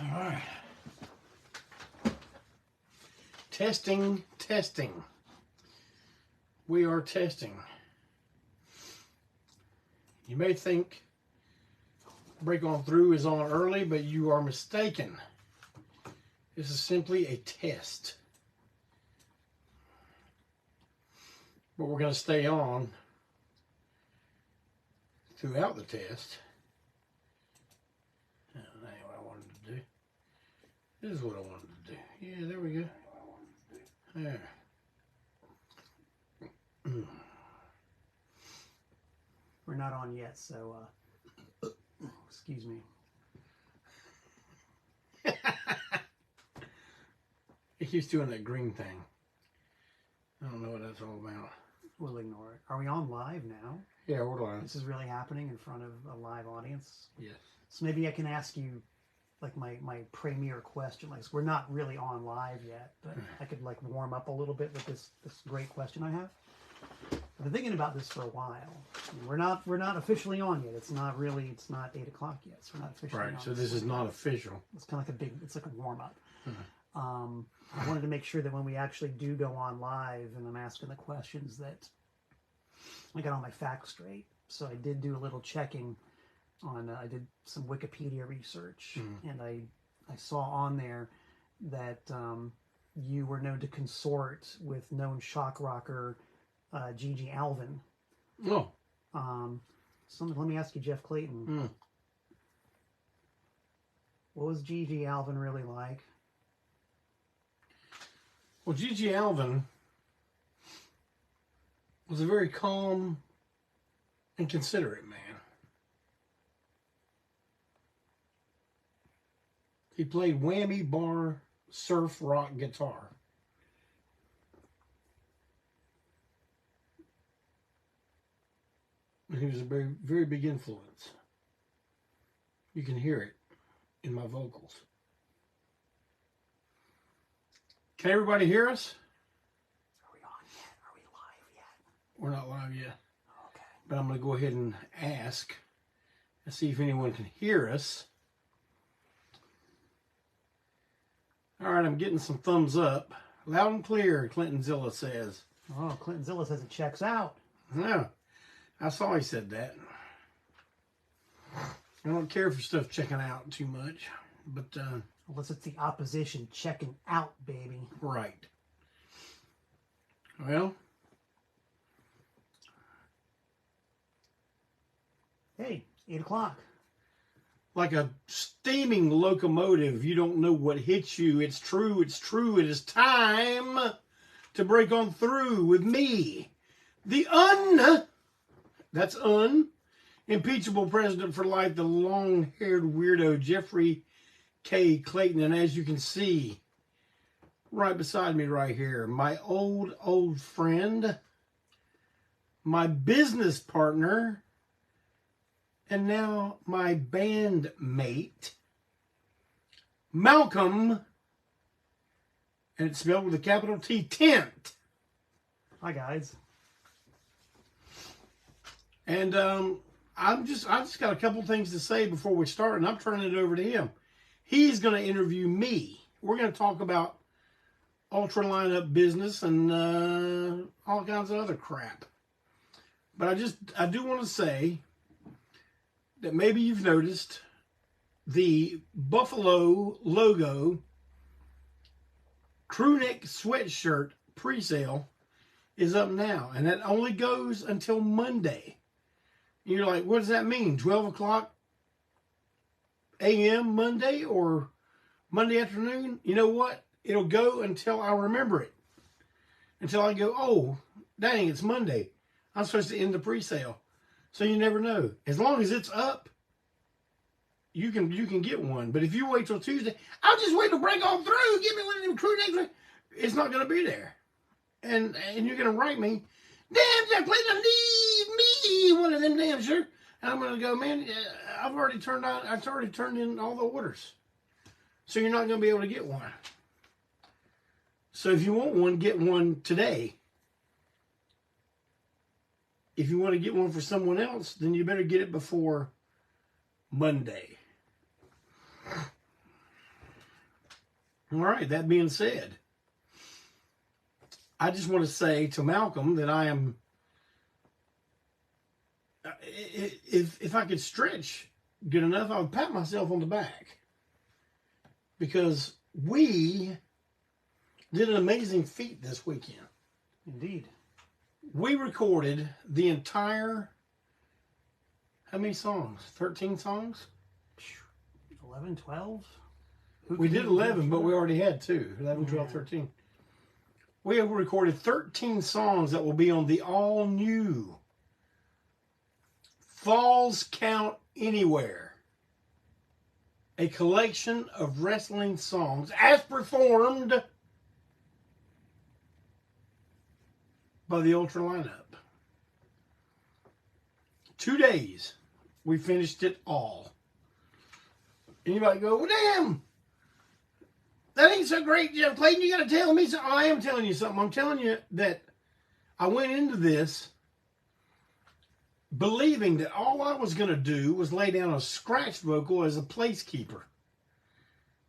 All right. Testing, testing. We are testing. You may think Break On Through is on early, but you are mistaken. This is simply a test. But we're going to stay on throughout the test. That ain't what I wanted to do. This is what I wanted to do. Yeah, there we go. There. We're not on yet, so excuse me. It keeps doing that green thing. I don't know what that's all about. We'll ignore it. Are we on live now? Yeah, we're live. This is really happening in front of a live audience? Yes. So maybe I can ask you, like, my premier question. Like, we're not really on live yet, but I could, like, warm up a little bit with this great question I have. I've been thinking about this for a while. We're not officially on yet. It's not 8 o'clock yet. So we're not officially on. Right, so this is not official. It's kind of like it's like a warm up. I wanted to make sure that when we actually do go on live and I'm asking the questions that I got all my facts straight. So I did do a little checking on, I did some Wikipedia research, and I saw on there that you were known to consort with known shock rocker Gigi Alvin. Oh. So let me ask you, Jeff Clayton. What was Gigi Alvin really like? Well, Gigi Alvin was a very calm and considerate man. He played whammy bar surf rock guitar. And he was a very, very big influence. You can hear it in my vocals. Can everybody hear us? Are we on yet? Are we live yet? We're not live yet. Okay. But I'm going to go ahead and ask and see if anyone can hear us. All right, I'm getting some thumbs up. Loud and clear, Clinton Zilla says. Oh, Clinton Zilla says it checks out. Yeah, I saw he said that. I don't care for stuff checking out too much, but... Unless it's the opposition checking out, baby. Right. Well. Hey, 8 o'clock. Like a steaming locomotive, you don't know what hits you. It's true, it's true. It is time to break on through with me. The impeachable president for life, the long-haired weirdo, Jeffrey K. Clayton. And as you can see, right beside me right here, my old friend, my business partner, and now my bandmate, Malcolm, and it's spelled with a capital T, Tent. Hi, guys. And I just got a couple things to say before we start, and I'm turning it over to him. He's going to interview me. We're going to talk about ultra lineup business and all kinds of other crap. But I do want to say that maybe you've noticed the Buffalo logo crew neck sweatshirt pre-sale is up now. And that only goes until Monday. You're like, what does that mean? 12 o'clock a.m. Monday or Monday afternoon? You know what? It'll go until I remember it. Until I go, oh, dang, it's Monday. I'm supposed to end the pre-sale. So you never know. As long as it's up, you can get one. But if you wait till Tuesday, I'll just wait to break on through. Give me one of them crew necks. It's not going to be there. And you're going to write me, damn, Jeff Clayton, I need me one of them damn shirts. And I'm going to go, man, I've already turned in all the orders. So you're not going to be able to get one. So if you want one, get one today. If you want to get one for someone else, then you better get it before Monday. All right, that being said, I just want to say to Malcolm that I am, if I could stretch good enough, I would pat myself on the back. Because we did an amazing feat this weekend. Indeed. We recorded the entire, how many songs? 13 songs? 11, 12? We did 11, but we already had 2. 11, 12, 13. We have recorded 13 songs that will be on the all-new Falls Count Anywhere, a collection of wrestling songs as performed by the Ultra lineup. 2 days, we finished it all. Anybody go, well, damn, that ain't so great, Jeff Clayton. You got to tell me something. I am telling you something. I'm telling you that I went into this believing that all I was going to do was lay down a scratch vocal as a placekeeper.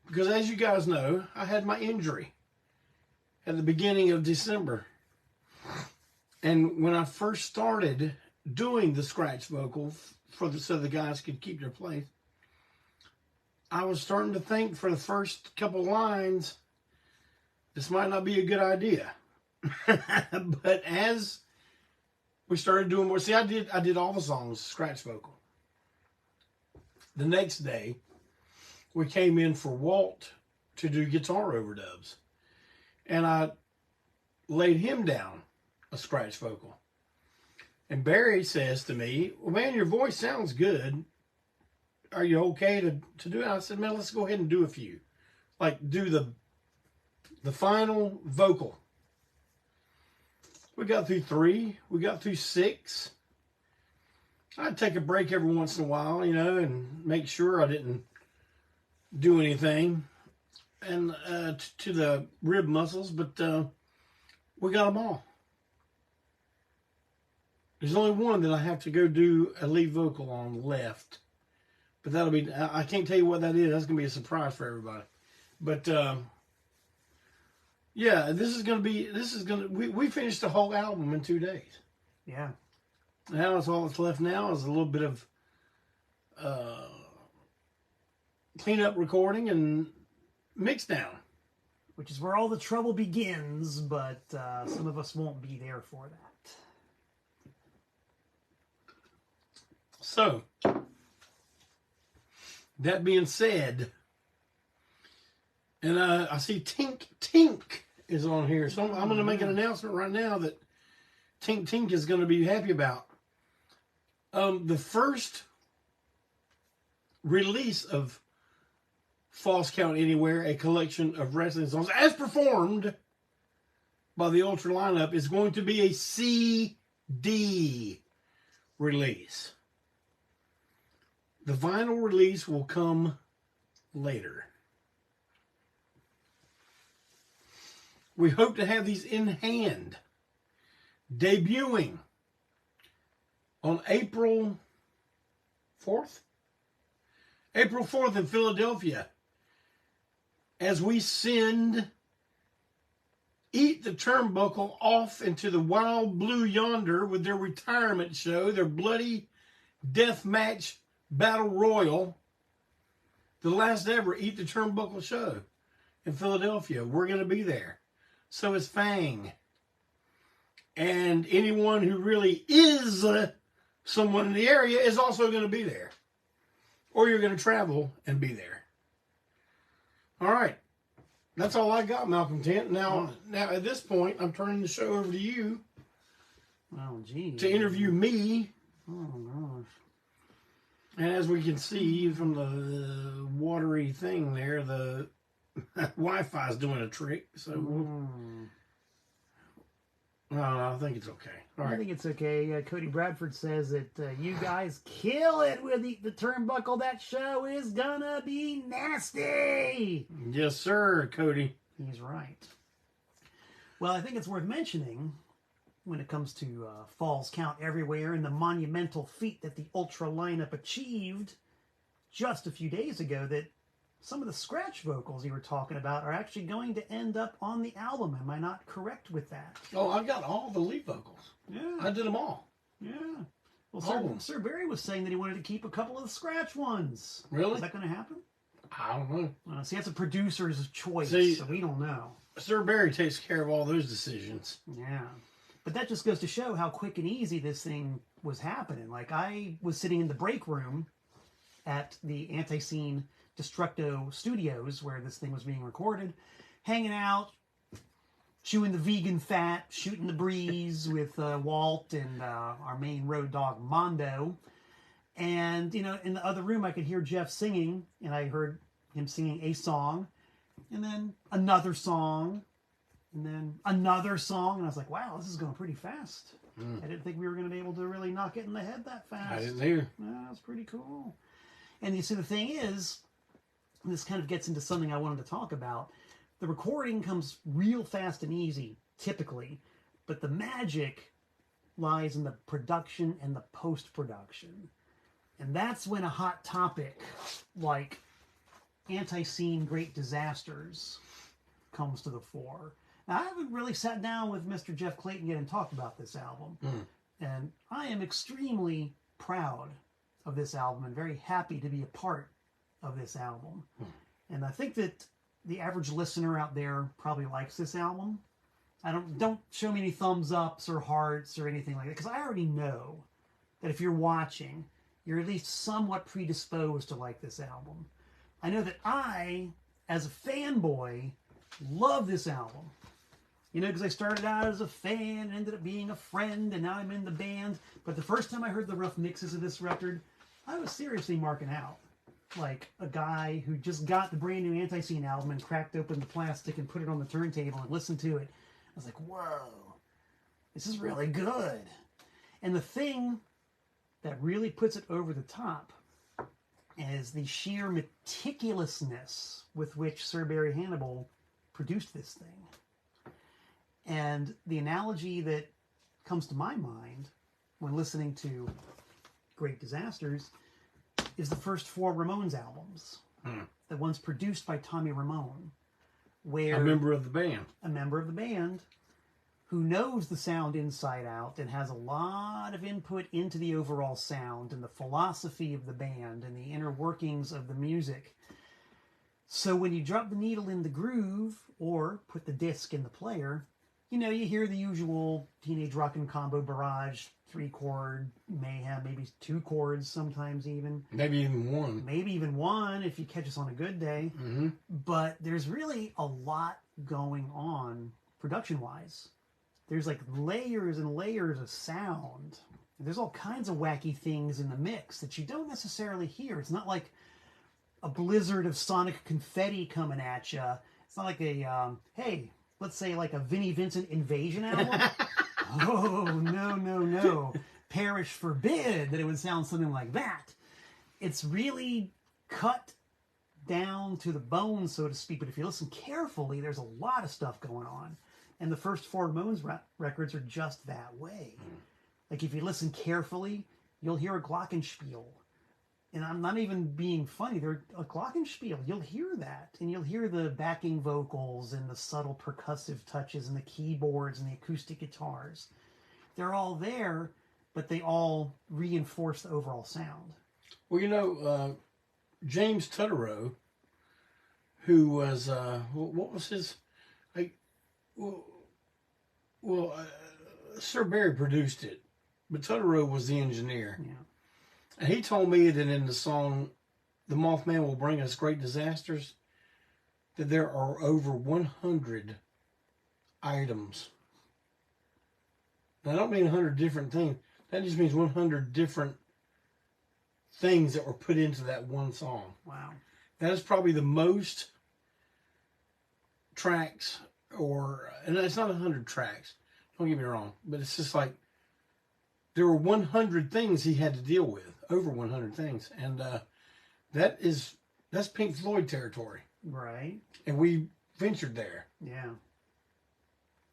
Because as you guys know, I had my injury at the beginning of December. And when I first started doing the scratch vocal so the guys could keep their place, I was starting to think for the first couple lines, this might not be a good idea. But as we started doing more, see, I did all the songs scratch vocal. The next day, we came in for Walt to do guitar overdubs. And I laid him down a scratch vocal. And Barry says to me, well, man, your voice sounds good. Are you okay to do it? I said, man, let's go ahead and do a few. Like, do the final vocal. We got through 3. We got through 6. I'd take a break every once in a while, you know, and make sure I didn't do anything and to the rib muscles, but we got them all. There's only one that I have to go do a lead vocal on left, but that'll be, I can't tell you what that is. That's going to be a surprise for everybody. But yeah, we finished the whole album in 2 days. Yeah. Now it's all that's left now is a little bit of cleanup recording and mix down. Which is where all the trouble begins, but some of us won't be there for that. So, that being said, and I see Tink is on here, so I'm going to make an announcement right now that Tink is going to be happy about. The first release of Falls Count Anywhere, a collection of wrestling songs, as performed by the Ultra lineup, is going to be a CD release. The vinyl release will come later. We hope to have these in hand, debuting on April 4th? April 4th in Philadelphia, as we send Eat the Turnbuckle off into the wild blue yonder with their retirement show, their bloody death match battle royal, the last ever Eat the Turnbuckle show in Philadelphia. We're going to be there. So is Fang. And anyone who really is someone in the area is also going to be there. Or you're going to travel and be there. All right. That's all I got, Malcolm Tent. Now at this point, I'm turning the show over to you. Oh, geez. To interview me. Oh, gosh. And as we can see from the watery thing there, the Wi-Fi is doing a trick. So I think it's okay. All right. I think it's okay. Cody Bradford says that you guys kill it with the Turnbuckle. That show is gonna be nasty. Yes, sir, Cody. He's right. Well, I think it's worth mentioning when it comes to Falls Count Everywhere and the monumental feat that the Ultra lineup achieved just a few days ago, that some of the scratch vocals you were talking about are actually going to end up on the album. Am I not correct with that? Oh, I got all the lead vocals. Yeah. I did them all. Yeah. Well, Sir Barry was saying that he wanted to keep a couple of the scratch ones. Really? Is that going to happen? I don't know. See, that's a producer's choice, so we don't know. Sir Barry takes care of all those decisions. Yeah. But that just goes to show how quick and easy this thing was happening. Like, I was sitting in the break room at the ANTiSEEN Destructo Studios, where this thing was being recorded, hanging out, chewing the vegan fat, shooting the breeze with Walt and our main road dog, Mondo. And, you know, in the other room, I could hear Jeff singing, and I heard him singing a song, and then another song, and then another song, and I was like, wow, this is going pretty fast. I didn't think we were going to be able to really knock it in the head that fast. I didn't either. Yeah, that's pretty cool. And you see, the thing is, this kind of gets into something I wanted to talk about. The recording comes real fast and easy, typically, but the magic lies in the production and the post-production. And that's when a hot topic like ANTiSEEN Great Disasters comes to the fore. Now, I haven't really sat down with Mr. Jeff Clayton yet and talked about this album. And I am extremely proud of this album and very happy to be a part of this album. And I think that the average listener out there probably likes this album. Don't show me any thumbs ups or hearts or anything like that, because I already know that if you're watching, you're at least somewhat predisposed to like this album. I know that I, as a fanboy, love this album. You know, because I started out as a fan, ended up being a friend, and now I'm in the band. But the first time I heard the rough mixes of this record, I was seriously marking out. Like a guy who just got the brand new ANTiSEEN album and cracked open the plastic and put it on the turntable and listened to it. I was like, whoa, this is really good. And the thing that really puts it over the top is the sheer meticulousness with which Sir Barry Hannibal produced this thing. And the analogy that comes to my mind when listening to Great Disasters is the first 4 Ramones albums. The ones produced by Tommy Ramone. Where a member of the band. A member of the band who knows the sound inside out and has a lot of input into the overall sound and the philosophy of the band and the inner workings of the music. So when you drop the needle in the groove or put the disc in the player, you know, you hear the usual Teenage Rockin' Combo barrage, 3-chord mayhem, maybe 2 chords sometimes even. Maybe even 1. Maybe even 1 if you catch us on a good day. But there's really a lot going on production-wise. There's like layers and layers of sound. There's all kinds of wacky things in the mix that you don't necessarily hear. It's not like a blizzard of sonic confetti coming at you. It's not like a, hey, let's say like a Vinnie Vincent Invasion album. Oh, no. Perish forbid that it would sound something like that. It's really cut down to the bone, so to speak. But if you listen carefully, there's a lot of stuff going on. And the first 4 Ramones records are just that way. Like if you listen carefully, you'll hear a glockenspiel. And I'm not even being funny. They're a glockenspiel. You'll hear that. And you'll hear the backing vocals and the subtle percussive touches and the keyboards and the acoustic guitars. They're all there, but they all reinforce the overall sound. Well, you know, James Tutterow, who was, what was his... Sir Barry produced it, but Tutterow was the engineer. Yeah. And he told me that in the song, The Mothman Will Bring Us Great Disasters, that there are over 100 items. Now, I don't mean 100 different things. That just means 100 different things that were put into that one song. Wow. That is probably the most tracks, and it's not 100 tracks, don't get me wrong, but it's just like there were 100 things he had to deal with, over 100 things, and that's Pink Floyd territory. Right. And we ventured there. Yeah.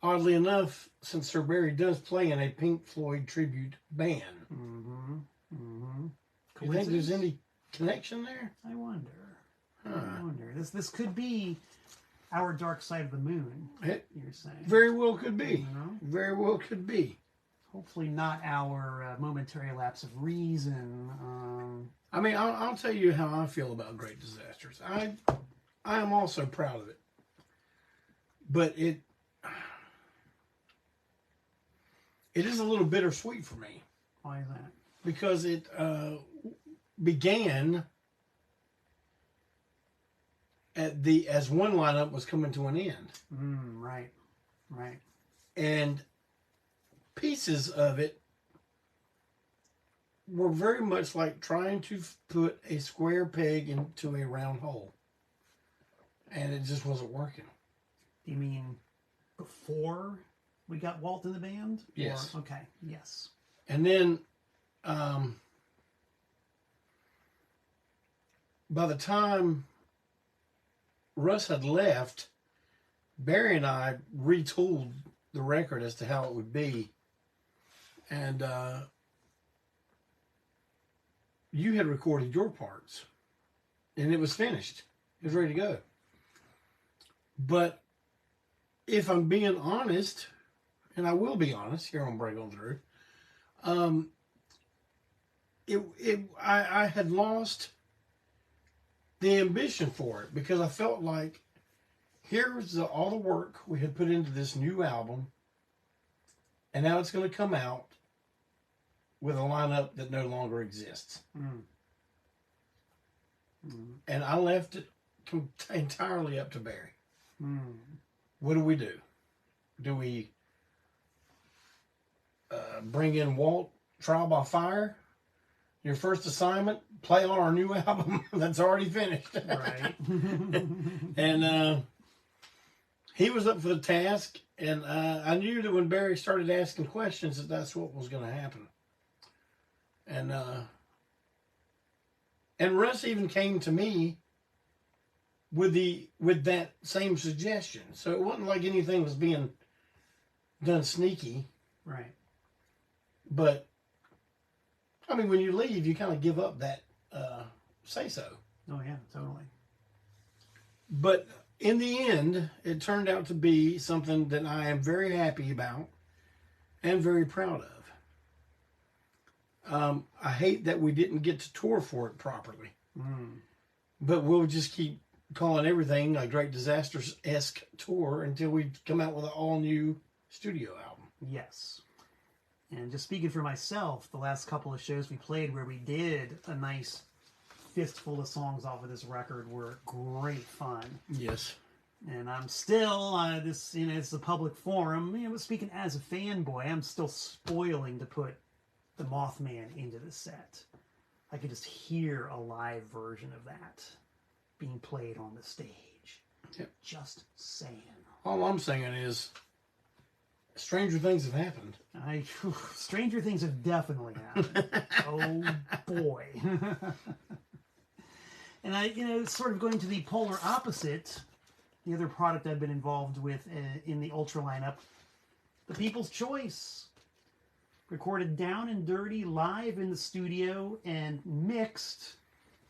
Oddly enough, since Sir Barry does play in a Pink Floyd tribute band. Mm-hmm. Mm-hmm. Do you think there's any connection there? I wonder. I wonder. This could be our Dark Side of the Moon. It You're saying very well could be. You know? Very well could be. Hopefully not our momentary lapse of reason. I mean, I'll tell you how I feel about Great Disasters. I am also proud of it, but it is a little bittersweet for me. Why is that? Because it began as one lineup was coming to an end. Right. And pieces of it were very much like trying to put a square peg into a round hole. And it just wasn't working. Do you mean before we got Walt in the band? Yes. Okay, yes. And then by the time Russ had left, Barry and I retooled the record as to how it would be. And you had recorded your parts. And it was finished. It was ready to go. But if I'm being honest, and I will be honest here on Break On Through, I had lost the ambition for it because I felt like here's all the work we had put into this new album, and now it's going to come out with a lineup that no longer exists. And I left it entirely up to Barry. What do we do? Do we bring in Walt, Trial by Fire? Your first assignment, play on our new album that's already finished. Right. And he was up for the task, and I knew that when Barry started asking questions that's what was going to happen. And Russ even came to me with that same suggestion. So it wasn't like anything was being done sneaky. Right. But I mean, when you leave, you kind of give up that say so. Oh yeah, totally. But in the end, it turned out to be something that I am very happy about and very proud of. I hate that we didn't get to tour for it properly. But we'll just keep calling everything a Great Disasters-esque tour until we come out with an all-new studio album. Yes. And just speaking for myself, the last couple of shows we played where we did a nice fistful of songs off of this record were great fun. Yes. And I'm still, it's a public forum, but speaking as a fanboy, I'm still spoiling to put the Mothman into the set. I could just hear a live version of that being played on the stage. Yep. Just saying. All I'm saying is, stranger things have happened. Stranger things have definitely happened. Oh boy. And sort of going to the polar opposite, the other product I've been involved with in the Ultra lineup, The People's Choice. Recorded down and dirty live in the studio and mixed,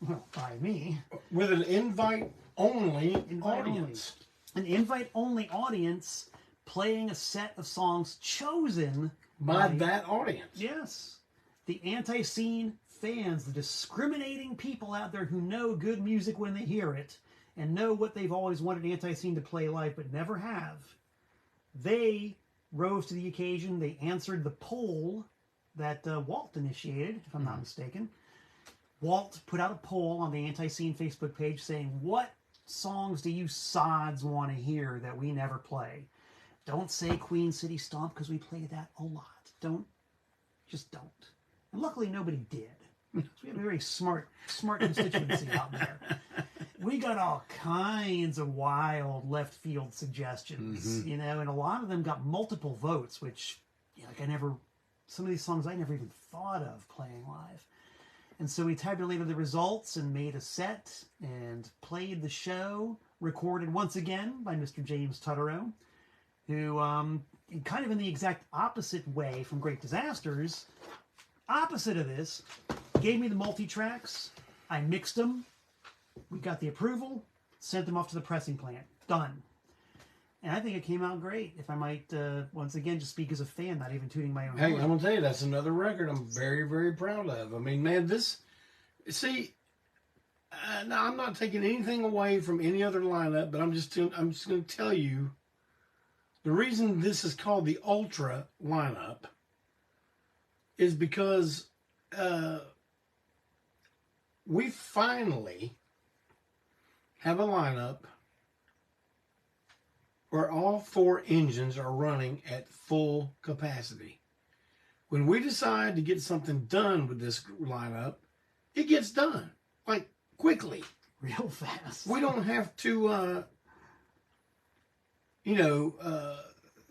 well, by me. With an invite-only audience. An invite-only audience playing a set of songs chosen by that audience. Yes. The ANTiSEEN fans, the discriminating people out there who know good music when they hear it and know what they've always wanted ANTiSEEN to play live but never have. They rose to the occasion. They answered the poll that Walt initiated, if I'm not mistaken. Walt put out a poll on the ANTiSEEN Facebook page saying, what songs do you sods want to hear that we never play? Don't say Queen City Stomp because we played that a lot. Just don't. And luckily nobody did. So we have a very smart constituency out there. We got all kinds of wild left field suggestions, and a lot of them got multiple votes, which, some of these songs I never even thought of playing live. And so we tabulated the results and made a set and played the show, recorded once again by Mr. James Tutterow, who, kind of in the exact opposite way from Great Disasters, opposite of this, gave me the multi-tracks, I mixed them, we got the approval, sent them off to the pressing plant. Done. And I think it came out great. If I might, once again, just speak as a fan, not even tooting my own Hey, horn. I'm going to tell you, that's another record I'm very, very proud of. I mean, man, see, now I'm not taking anything away from any other lineup, but I'm just going to tell you, the reason this is called the Ultra lineup is because we finally have a lineup where all 4 engines are running at full capacity. When we decide to get something done with this lineup, it gets done, like, quickly. Real fast. We don't have to,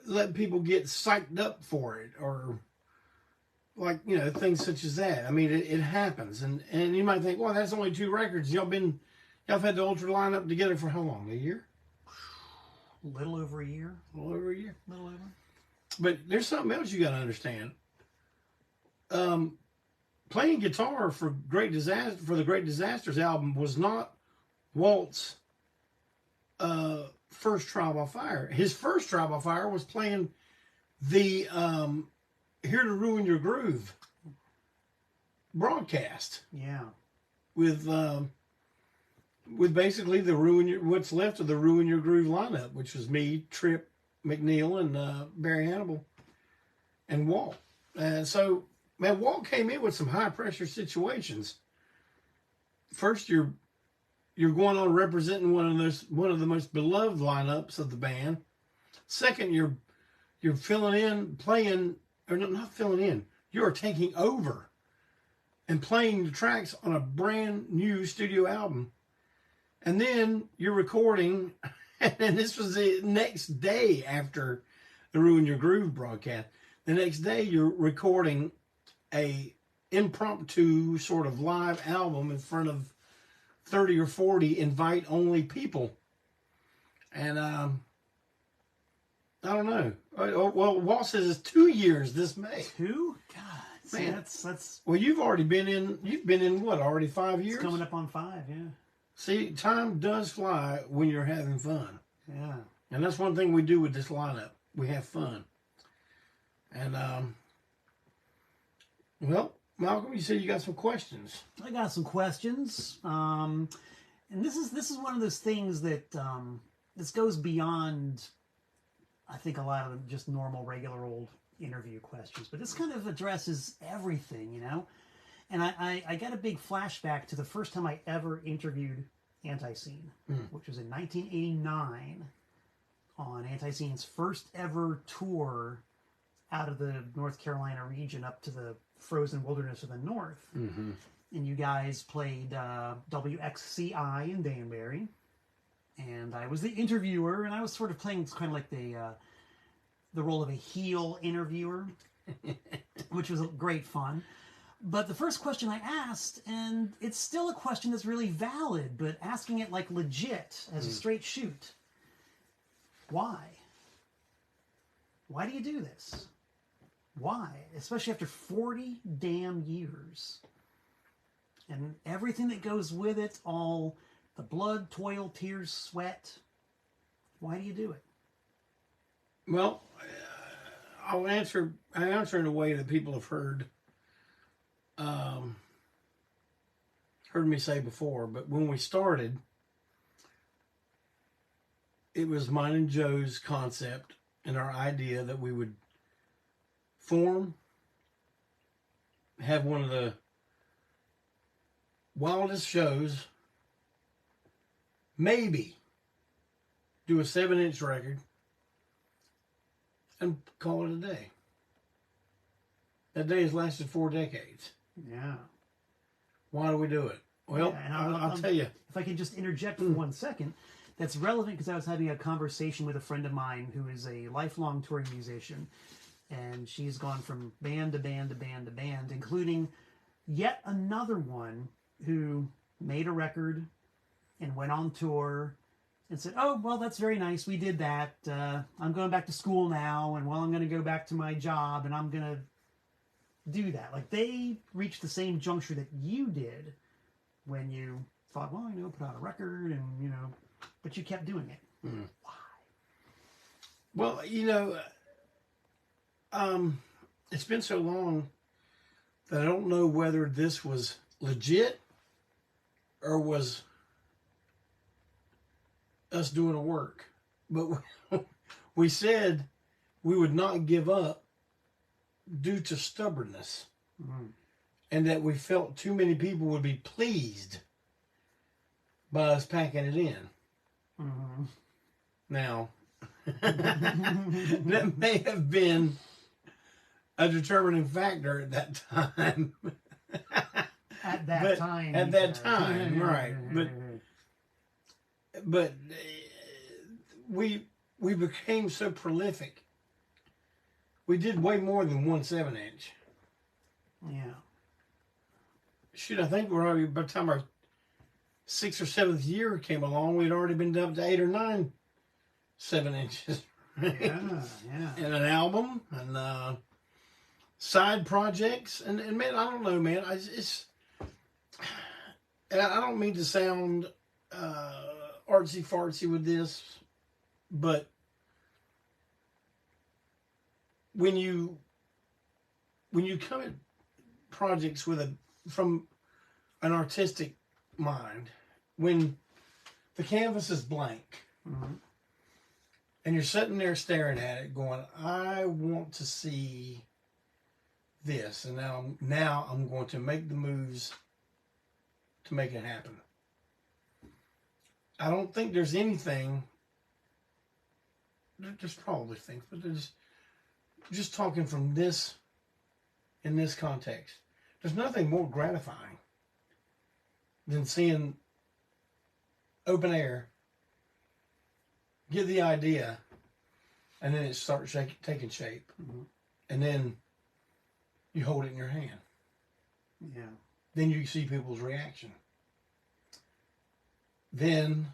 let people get psyched up for it, or, like, things such as that. I mean, it happens. And you might think, well, that's only 2 records. Y'all have had the Ultra lineup together for how long? A year? A little over a year. A little over a year. A little over. But there's something else you got to understand. Playing guitar for the Great Disasters album was not Walt's first trial by fire. His first trial by fire was playing the Here to Ruin Your Groove broadcast. Yeah. With basically what's left of the Ruin Your Groove lineup, which was me, Trip McNeil, and Barry Hannibal, and Walt. And so, man, Walt came in with some high pressure situations. First, you're going on representing one of the most beloved lineups of the band. Second, you're filling in, playing, or not filling in. You are taking over and playing the tracks on a brand new studio album. And then you're recording, and this was the next day after the Ruin Your Groove broadcast. The next day you're recording a impromptu sort of live album in front of 30 or 40 invite-only people. And I don't know. Well, Walt says it's 2 years this May. 2? God, man, that's. Well, you've been in what, already 5 years? It's coming up on 5, yeah. See, time does fly when you're having fun. Yeah. And that's one thing we do with this lineup. We have fun. And, well, Malcolm, you said you got some questions. I got some questions. And this is one of those things that this goes beyond, I think, a lot of just normal, regular old interview questions. But this kind of addresses everything, And I got a big flashback to the first time I ever interviewed ANTiSEEN, which was in 1989 on ANTiSEEN's first ever tour out of the North Carolina region up to the frozen wilderness of the north. Mm-hmm. And you guys played WXCI in Danbury. And I was the interviewer, and I was sort of playing kind of like the role of a heel interviewer, which was great fun. But the first question I asked, and it's still a question that's really valid, but asking it like legit, as a straight shoot. Why? Why do you do this? Why? Especially after 40 damn years. And everything that goes with it, all the blood, toil, tears, sweat. Why do you do it? Well, I answer in a way that people have heard me say before, but when we started, it was mine and Joe's concept and our idea that we would have one of the wildest shows, maybe do a 7-inch record and call it a day. That day has lasted 4 decades. Yeah. Why do we do it? Well, yeah, I'll tell you. If I can just interject for 1 second, that's relevant because I was having a conversation with a friend of mine who is a lifelong touring musician, and she's gone from band to band to band to band, including yet another one who made a record and went on tour and said, oh, well, that's very nice. We did that. I'm going back to school now, and well, I'm going to go back to my job, and I'm going to do that. Like, they reached the same juncture that you did when you thought, well, put out a record and, but you kept doing it. Mm. Why? Well, it's been so long that I don't know whether this was legit or was us doing the work. But we said we would not give up due to stubbornness. Mm. And that we felt too many people would be pleased by us packing it in. Mm-hmm. Now, that may have been a determining factor at that time. At that time. At that time, right. But we became so prolific. We did way more than 1 7-inch. Yeah. Shoot, I think we're already, by the time our 6th or 7th year came along, we'd already been up to 8 or 9 7-inches. Yeah. And an album and side projects. And man, I don't know, man. And I don't mean to sound artsy fartsy with this, but when you come at projects from an artistic mind, when the canvas is blank, mm-hmm. and you're sitting there staring at it going, I want to see this, and now I'm going to make the moves to make it happen. I don't think there's anything, there's probably things, but there's just talking from this, in this context, there's nothing more gratifying than seeing open air, get the idea, and then it starts taking shape. Mm-hmm. And then you hold it in your hand. Yeah. Then you see people's reaction. Then,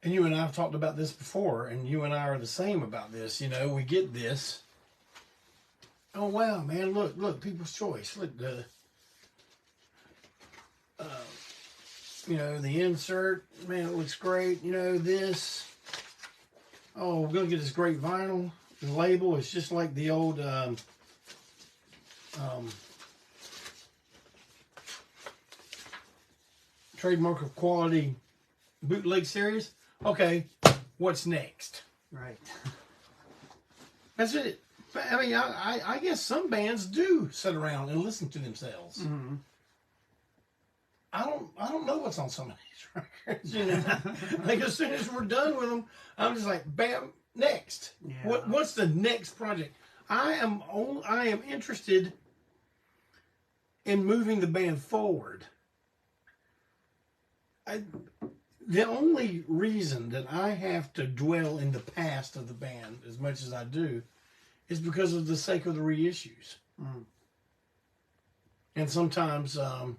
and you and I have talked about this before, and you and I are the same about this. We get this. Oh wow, man! Look, People's Choice. Look, the insert, man, it looks great. This. Oh, we're gonna get this great vinyl. The label is just like the old trademark of quality bootleg series. Okay, what's next? Right. That's it. I mean, I guess some bands do sit around and listen to themselves. Mm-hmm. I don't know what's on some of these records. Like as soon as we're done with them, I'm just like, bam, next. Yeah. What's the next project? I am interested in moving the band forward. The only reason that I have to dwell in the past of the band as much as I do is because of the sake of the reissues. Mm. And sometimes, I'm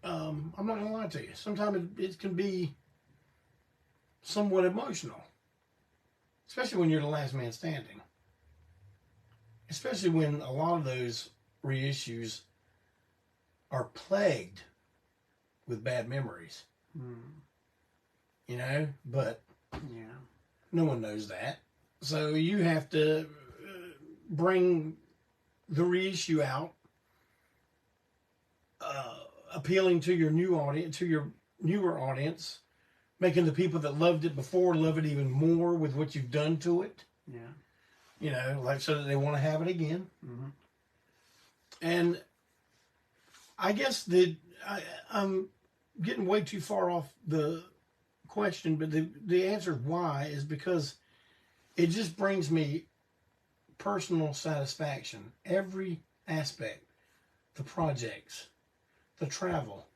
not going to lie to you, sometimes it can be somewhat emotional. Especially when you're the last man standing. Especially when a lot of those reissues are plagued with bad memories. Mm. But yeah, no one knows that. So you have to bring the reissue out, appealing to your new audience, to your newer audience, making the people that loved it before love it even more with what you've done to it. Yeah. Like so that they want to have it again. Mm-hmm. And I guess I'm getting way too far off the question, but the answer why is because it just brings me personal satisfaction. Every aspect, the projects, the travel.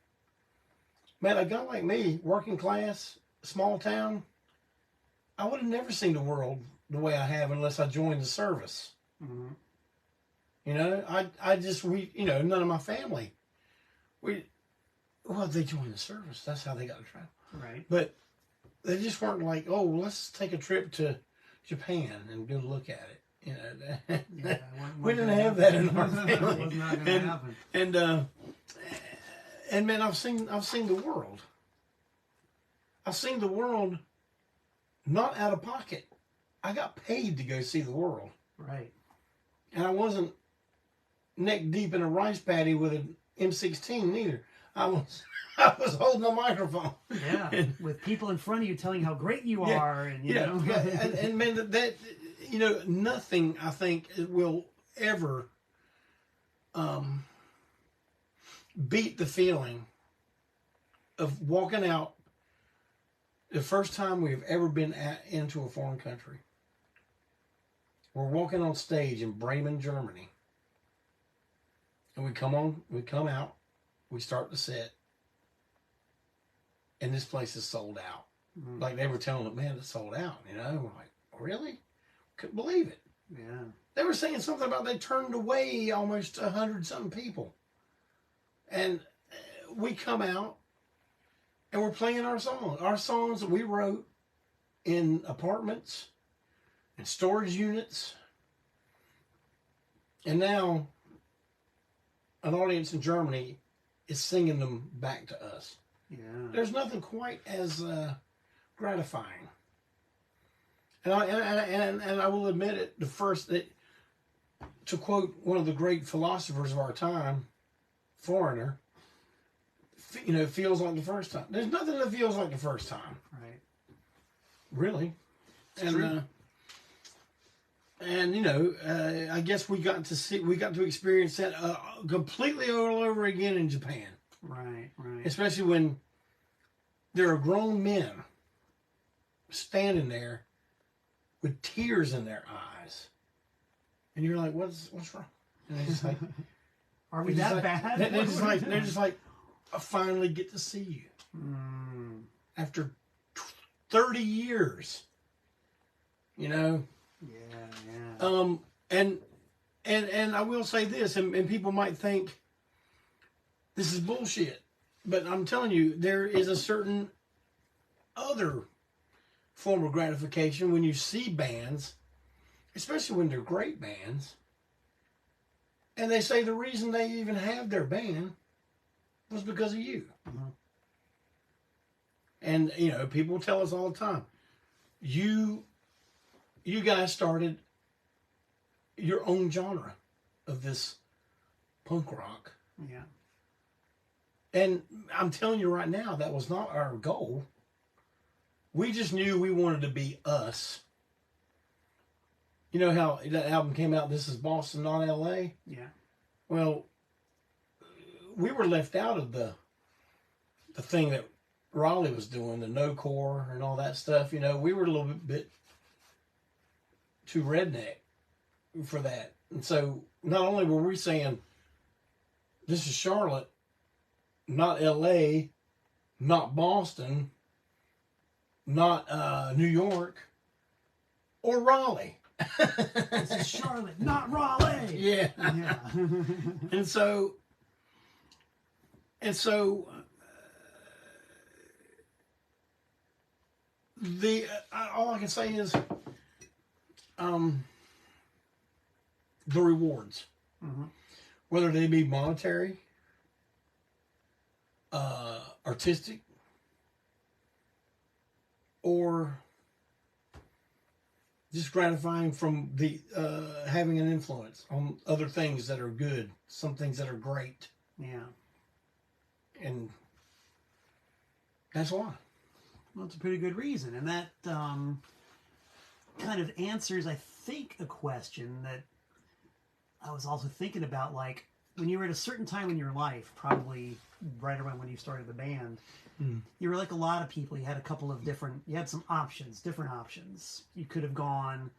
Man, a guy like me, working class, small town, I would have never seen the world the way I have unless I joined the service. Mm-hmm. None of my family, they joined the service. That's how they got to travel. Right. But they just weren't like, oh, let's take a trip to Japan and go look at it. You know, Yeah, we didn't have that in our family. It was not going to happen. And man, I've seen the world. I've seen the world not out of pocket. I got paid to go see the world. Right. And I wasn't neck deep in a rice paddy with an M16 neither. I was holding a microphone. Yeah, and, with people in front of you telling how great you are, and you know. and man, that you know, nothing I think will ever beat the feeling of walking out the first time we've ever been into a foreign country. We're walking on stage in Bremen, Germany. And we come out, we start the set, and this place is sold out. Mm. Like they were telling us, man, it's sold out, you know? We're like, really? Couldn't believe it. Yeah. They were saying something about they turned away almost 100-something people. And we come out, and we're playing our songs that we wrote in apartments and storage units. And now an audience in Germany is singing them back to us. Yeah. There's nothing quite as gratifying. And I will admit it, to quote one of the great philosophers of our time, Foreigner, you know, it feels like the first time. There's nothing that feels like the first time. Right. Really. It's true. And you know, I guess we got to experience that completely all over again in Japan. Right. Especially when there are grown men standing there with tears in their eyes, and you're like, "What's wrong?" And they're just like, "Are we that bad?" They're just like, "I finally get to see you after 30 years." You know. Yeah. And I will say this, and people might think this is bullshit, but I'm telling you, there is a certain other form of gratification when you see bands, especially when they're great bands, and they say the reason they even have their band was because of you. Mm-hmm. And, you know, people tell us all the time, you guys started your own genre of this punk rock. Yeah. And I'm telling you right now, that was not our goal. We just knew we wanted to be us. You know how that album came out, This Is Boston, Not L.A.? Yeah. Well, we were left out of the thing that Raleigh was doing, the no-core and all that stuff. You know, we were a little bit too redneck for that. And so not only were we saying, this is Charlotte, not L.A., not Boston, not New York, or Raleigh. This is Charlotte, not Raleigh. Yeah. Yeah. And so all I can say is the rewards, whether they be monetary, artistic, or just gratifying from the having an influence on other things that are good, some things that are great. Yeah. And that's why. Well, it's a pretty good reason. And that kind of answers, I think, a question that I was also thinking about. Like, when you were at a certain time in your life, probably right around when you started the band, you were like a lot of people. You had a couple of you had some options, different options. You could have gone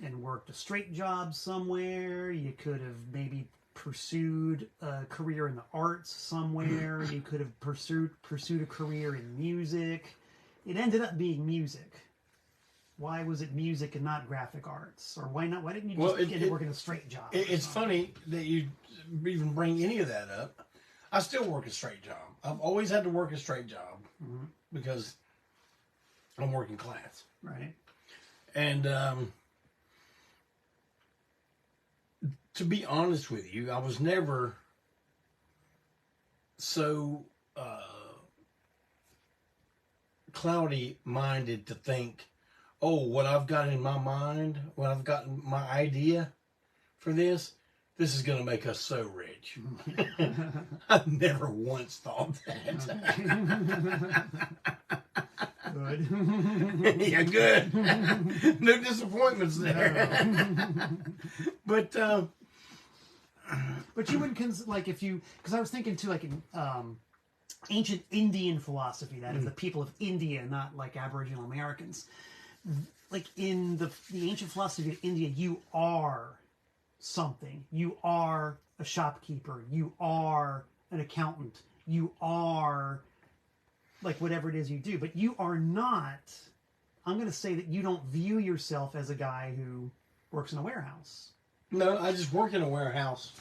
and worked a straight job somewhere. You could have maybe pursued a career in the arts somewhere. You could have pursued a career in music. It ended up being music. Why was it music and not graphic arts? Or why not? Why didn't you just get to work in a straight job? It's funny that you even bring any of that up. I still work a straight job. I've always had to work a straight job because I'm working class. Right. And to be honest with you, I was never so cloudy-minded to think, oh, what I've got in my mind, what I've got in my idea for this is going to make us so rich. I've never once thought that. Good. Yeah, good. No disappointments there. But you wouldn't like if you, because I was thinking too, like in ancient Indian philosophy, that is the people of India, not like Aboriginal Americans. Like in the ancient philosophy of India, you are something. You are a shopkeeper. You are an accountant. You are like whatever it is you do, but you are not. I'm going to say that you don't view yourself as a guy who works in a warehouse. No, I just work in a warehouse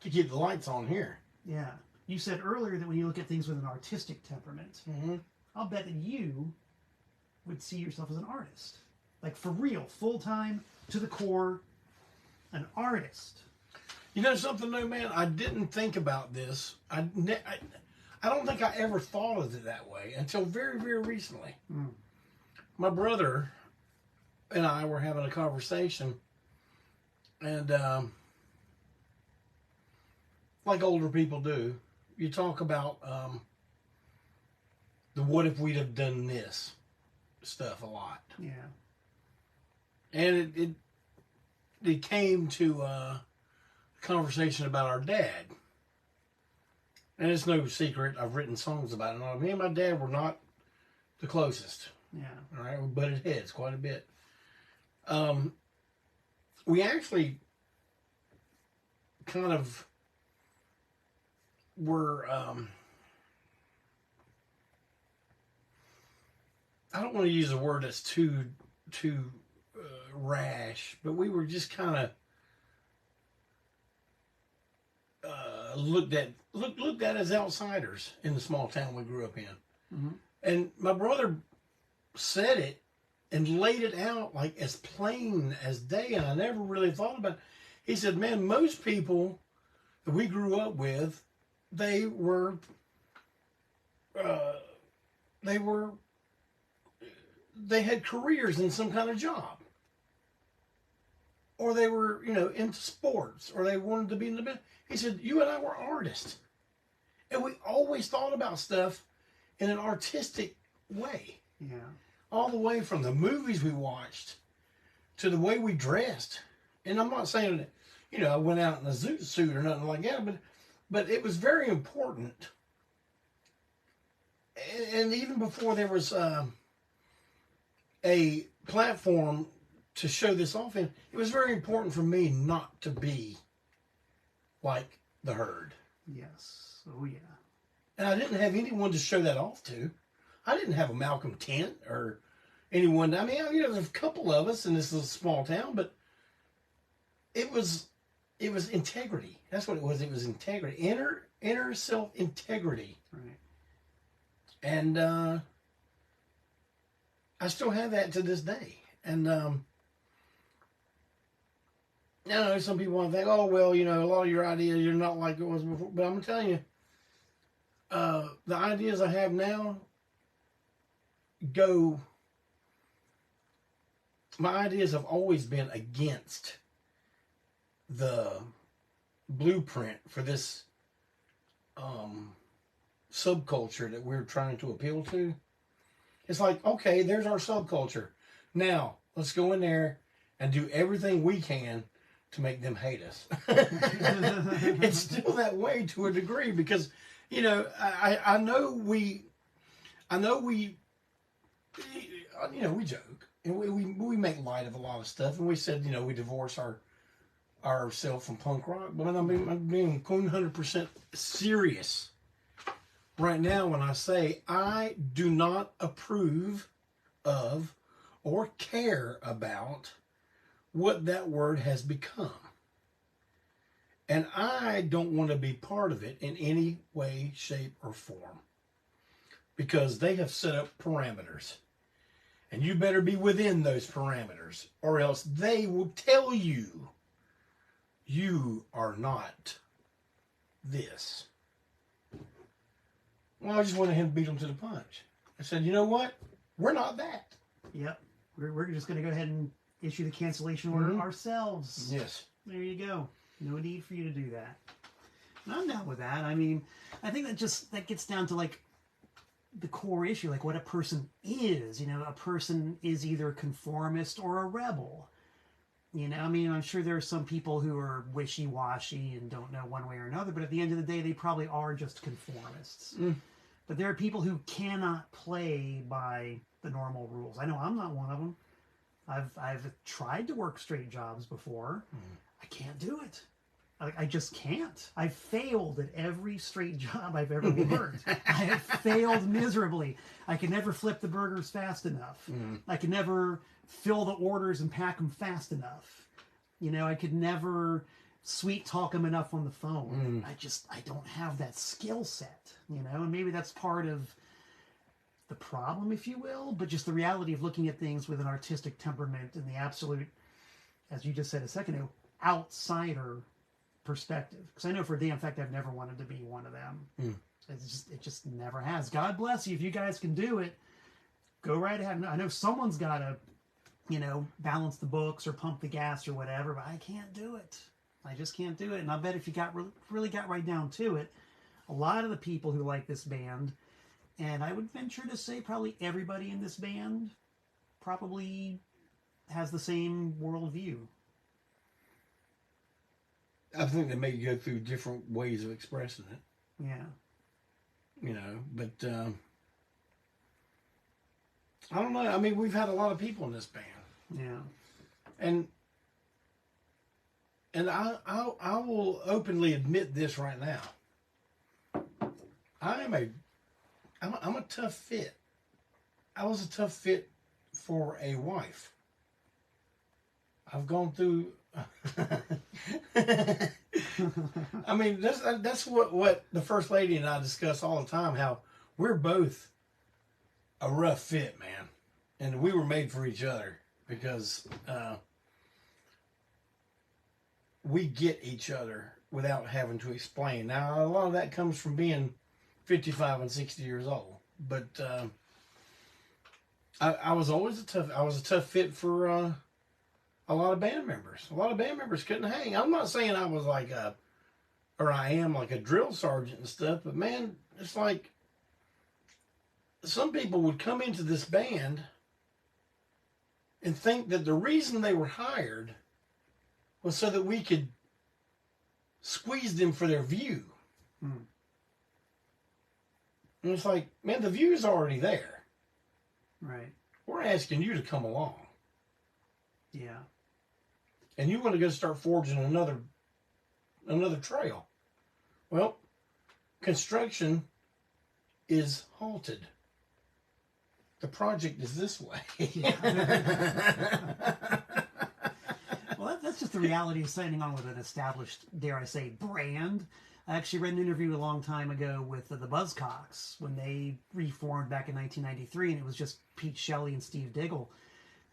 to keep the lights on here. Yeah. You said earlier that when you look at things with an artistic temperament, I'll bet that you would see yourself as an artist. Like for real, full-time, to the core, an artist. You know something though, man? I didn't think about this. I don't think I ever thought of it that way until very, very recently. My brother and I were having a conversation, and like older people do, you talk about the what if we'd have done this stuff a lot. Yeah. And it came to a conversation about our dad. And it's no secret, I've written songs about it. Me and my dad were not the closest. Yeah. All right, we butted heads quite a bit. We actually kind of were, I don't want to use a word that's too rash, but we were just kind of looked at as outsiders in the small town we grew up in. And my brother said it and laid it out like as plain as day, and I never really thought about it. He said, man, most people that we grew up with, they had careers in some kind of job, or they were, into sports, or they wanted to be in the business. He said, you and I were artists, and we always thought about stuff in an artistic way. Yeah. All the way from the movies we watched to the way we dressed. And I'm not saying that, I went out in a zoot suit or nothing like that, but it was very important. And even before there was a platform to show this off in, it was very important for me not to be like the herd. Yes. Oh, yeah. And I didn't have anyone to show that off to. I didn't have a Malcolm Tent or anyone. I mean, there's a couple of us in this little small town, but it was integrity. That's what it was. It was integrity, inner self integrity. Right. And I still have that to this day. And I know some people want to think, oh well, a lot of your ideas you're not like it was before. But I'm gonna tell you, the ideas I have now. My ideas have always been against the blueprint for this subculture that we're trying to appeal to. It's like, okay, there's our subculture. Now, let's go in there and do everything we can to make them hate us. It's still that way to a degree because, I know we joke and we make light of a lot of stuff, and we said, we divorce ourselves from punk rock, but I'm being 100% serious right now when I say I do not approve of or care about what that word has become, and I don't want to be part of it in any way, shape, or form, because they have set up parameters. And you better be within those parameters, or else they will tell you you are not this. Well, I just went ahead and beat them to the punch. I said, you know what? We're not that. Yep. We're just going to go ahead and issue the cancellation order ourselves. Yes. There you go. No need for you to do that. And I'm down with that. I mean, I think that gets down to like the core issue, like what a person is. You know, a person is either a conformist or a rebel. You know, I mean, I'm sure there are some people who are wishy-washy and don't know one way or another, but at the end of the day, they probably are just conformists. But there are people who cannot play by the normal rules. I know I'm not one of them. I've tried to work straight jobs before. I can't do it. I just can't. I've failed at every straight job I've ever worked. I have failed miserably. I can never flip the burgers fast enough. I can never fill the orders and pack them fast enough. You know, I could never sweet talk them enough on the phone. I don't have that skill set, you know, and maybe that's part of the problem, if you will, but just the reality of looking at things with an artistic temperament and the absolute, as you just said a second ago, outsider perspective. Because I know for a damn fact I've never wanted to be one of them. It just never has. God bless you if you guys can do it. Go right ahead. I know someone's got to, you know, balance the books or pump the gas or whatever, but I can't do it. I just can't do it. And I bet if you really got right down to it, a lot of the people who like this band, and I would venture to say probably everybody in this band, probably has the same worldview. I think they may go through different ways of expressing it. Yeah. You know, but I don't know. I mean, we've had a lot of people in this band. Yeah. And I will openly admit this right now. I'm a tough fit. I was a tough fit for a wife. I've gone through. I mean, that's what the First Lady and I discuss all the time. How we're both a rough fit, man, and we were made for each other because we get each other without having to explain. Now, a lot of that comes from being 55 and 60 years old, but I was always a tough fit for a lot of band members. A lot of band members couldn't hang. I'm not saying I was like I am like a drill sergeant and stuff, but man, it's like some people would come into this band and think that the reason they were hired was so that we could squeeze them for their view. And it's like, man, the view's already there. Right. We're asking you to come along. Yeah. And you want to go start forging another trail. Well, construction is halted. The project is this way. Well, that's just the reality of signing on with an established, dare I say, brand. I actually read an interview a long time ago with the Buzzcocks when they reformed back in 1993, and it was just Pete Shelley and Steve Diggle.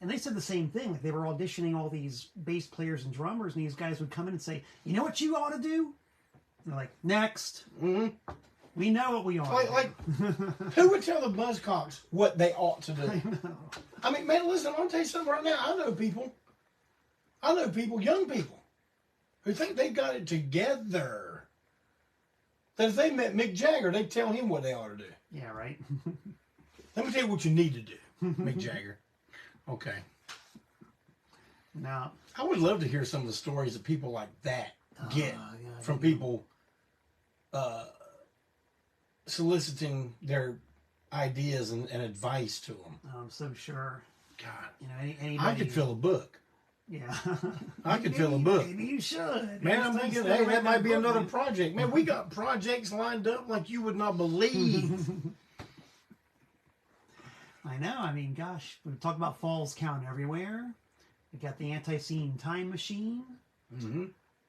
And they said the same thing. Like they were auditioning all these bass players and drummers, and these guys would come in and say, "You know what you ought to do?" And they're like, "Next." We know what we ought to do. Like, who would tell the Buzzcocks what they ought to do? I know. I mean, man, listen, I'm going to tell you something right now. I know people, young people, who think they've got it together. That if they met Mick Jagger, they'd tell him what they ought to do. Yeah, right? Let me tell you what you need to do, Mick Jagger. Okay. Now, I would love to hear some of the stories that people like that get from people soliciting their ideas and advice to them. I'm so sure. God. You know, anybody... I could fill a book. Yeah. I could fill a book. Maybe you should. Man, I'm thinking, hey, that might be another project. Man, we got projects lined up like you would not believe. I know. I mean, gosh, we talk about Falls Count Everywhere. We got the ANTiSEEN Time Machine.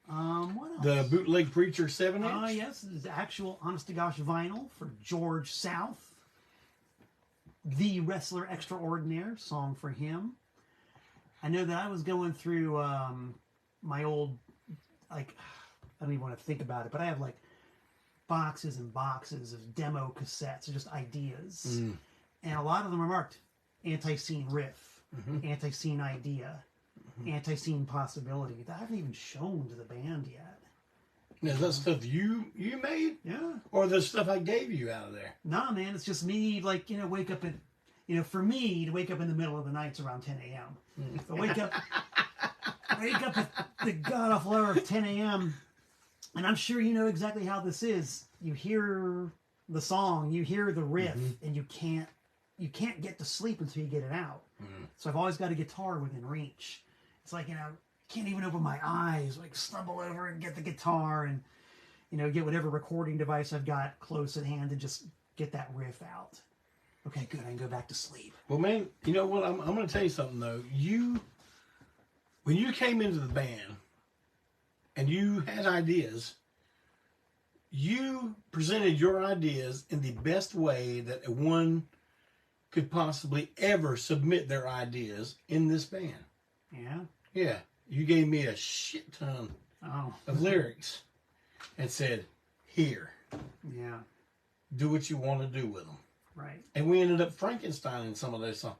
What else? The Bootleg Preacher 7-inch. Yes, this is actual honest-to-gosh vinyl for George South. The Wrestler Extraordinaire, song for him. I know that I was going through my old like, I don't even want to think about it, but I have like boxes and boxes of demo cassettes, just ideas. And a lot of them are marked ANTiSEEN riff, ANTiSEEN idea, ANTiSEEN possibility. That I haven't even shown to the band yet. Now, is that stuff you made? Yeah. Or the stuff I gave you out of there? Nah, man, it's just me, like, wake up at, for me, to wake up in the middle of the night, it's around 10 a.m. I wake up at the god-awful hour of 10 a.m., and I'm sure you know exactly how this is. You hear the song, you hear the riff, and you can't get to sleep until you get it out. So I've always got a guitar within reach. It's like, can't even open my eyes, like stumble over and get the guitar and, get whatever recording device I've got close at hand and just get that riff out. Okay, good, I can go back to sleep. Well, man, you know what? I'm going to tell you something, though. When you came into the band and you had ideas, you presented your ideas in the best way that one could possibly ever submit their ideas in this band. Yeah? Yeah. You gave me a shit ton of lyrics and said, here. Yeah. Do what you want to do with them. Right. And we ended up Frankensteining some of those songs.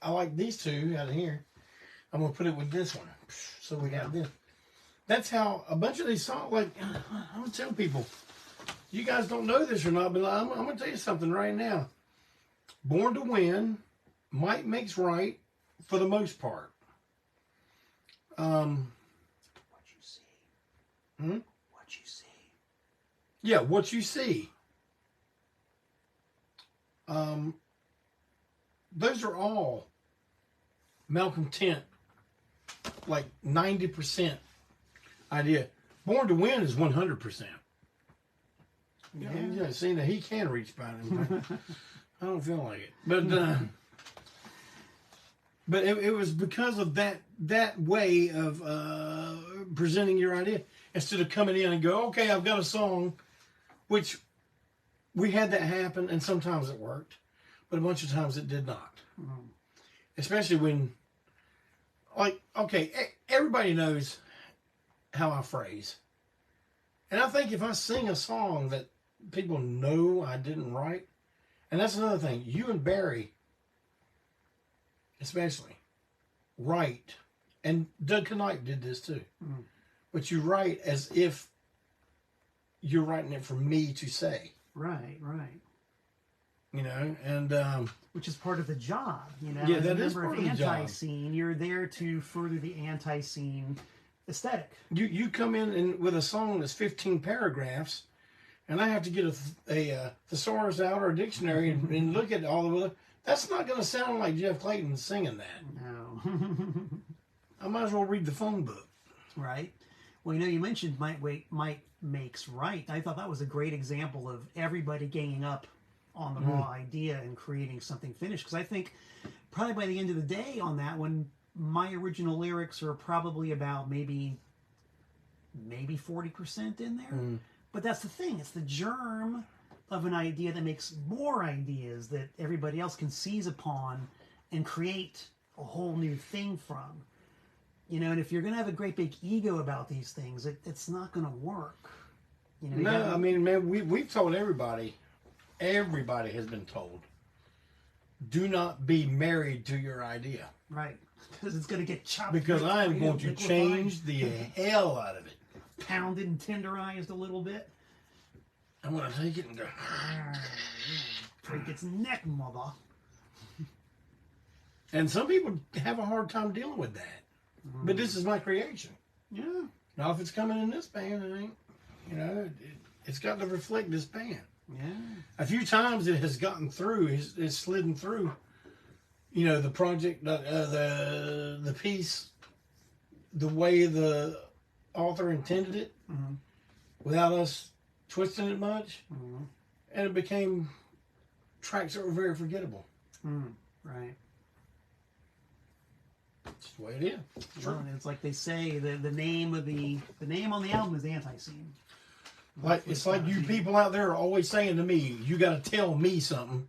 I like these two out of here. I'm going to put it with this one. So we got this. That's how a bunch of these songs, like, I'm going to tell people, you guys don't know this or not, but I'm going to tell you something right now. Born to Win, Might Makes Right, for the most part. What you see. What you see. Yeah, What You See. Those are all Malcolm Tent, like 90% idea. Born to Win is 100%. Yeah, see that he can reach by him. I don't feel like it, but it was because of that way of presenting your idea instead of coming in and go, okay, I've got a song, which we had that happen, and sometimes it worked, but a bunch of times it did not. Especially when, like, okay, everybody knows how I phrase, and I think if I sing a song that people know I didn't write. And that's another thing. You and Barry, especially, write. And Doug Knight did this too. But you write as if you're writing it for me to say. Right. And... which is part of the job, Yeah, as that a is member part of of the job. ANTiSEEN, you're there to further the ANTiSEEN aesthetic. You come in with a song that's 15 paragraphs, and I have to get a thesaurus out or a dictionary and look at all of it. That's not going to sound like Jeff Clayton singing that. No. I might as well read the phone book. Right. Well, you mentioned Might Makes Right. I thought that was a great example of everybody ganging up on the raw idea and creating something finished. Because I think probably by the end of the day on that one, my original lyrics are probably about maybe 40% in there. But that's the thing. It's the germ of an idea that makes more ideas that everybody else can seize upon and create a whole new thing from. And if you're going to have a great big ego about these things, it's not going to work. I mean, man, we've told everybody has been told, do not be married to your idea. Right. Because it's going to get chopped. Because I am going to change the hell out of it. Pounded and tenderized a little bit. I'm going to take it and go. Break its neck, mother. And some people have a hard time dealing with that. But this is my creation. Yeah. Now, if it's coming in this band, it ain't, it's got to reflect this band. Yeah. A few times it has gotten through, it's slidden through, the project, the piece, the way the author intended it, without us twisting it much, and it became tracks that were very forgettable. Right. That's the way it is. Well, it's like they say the name on the album is ANTiSEEN. Like it's like you people out there are always saying to me, "You got to tell me something."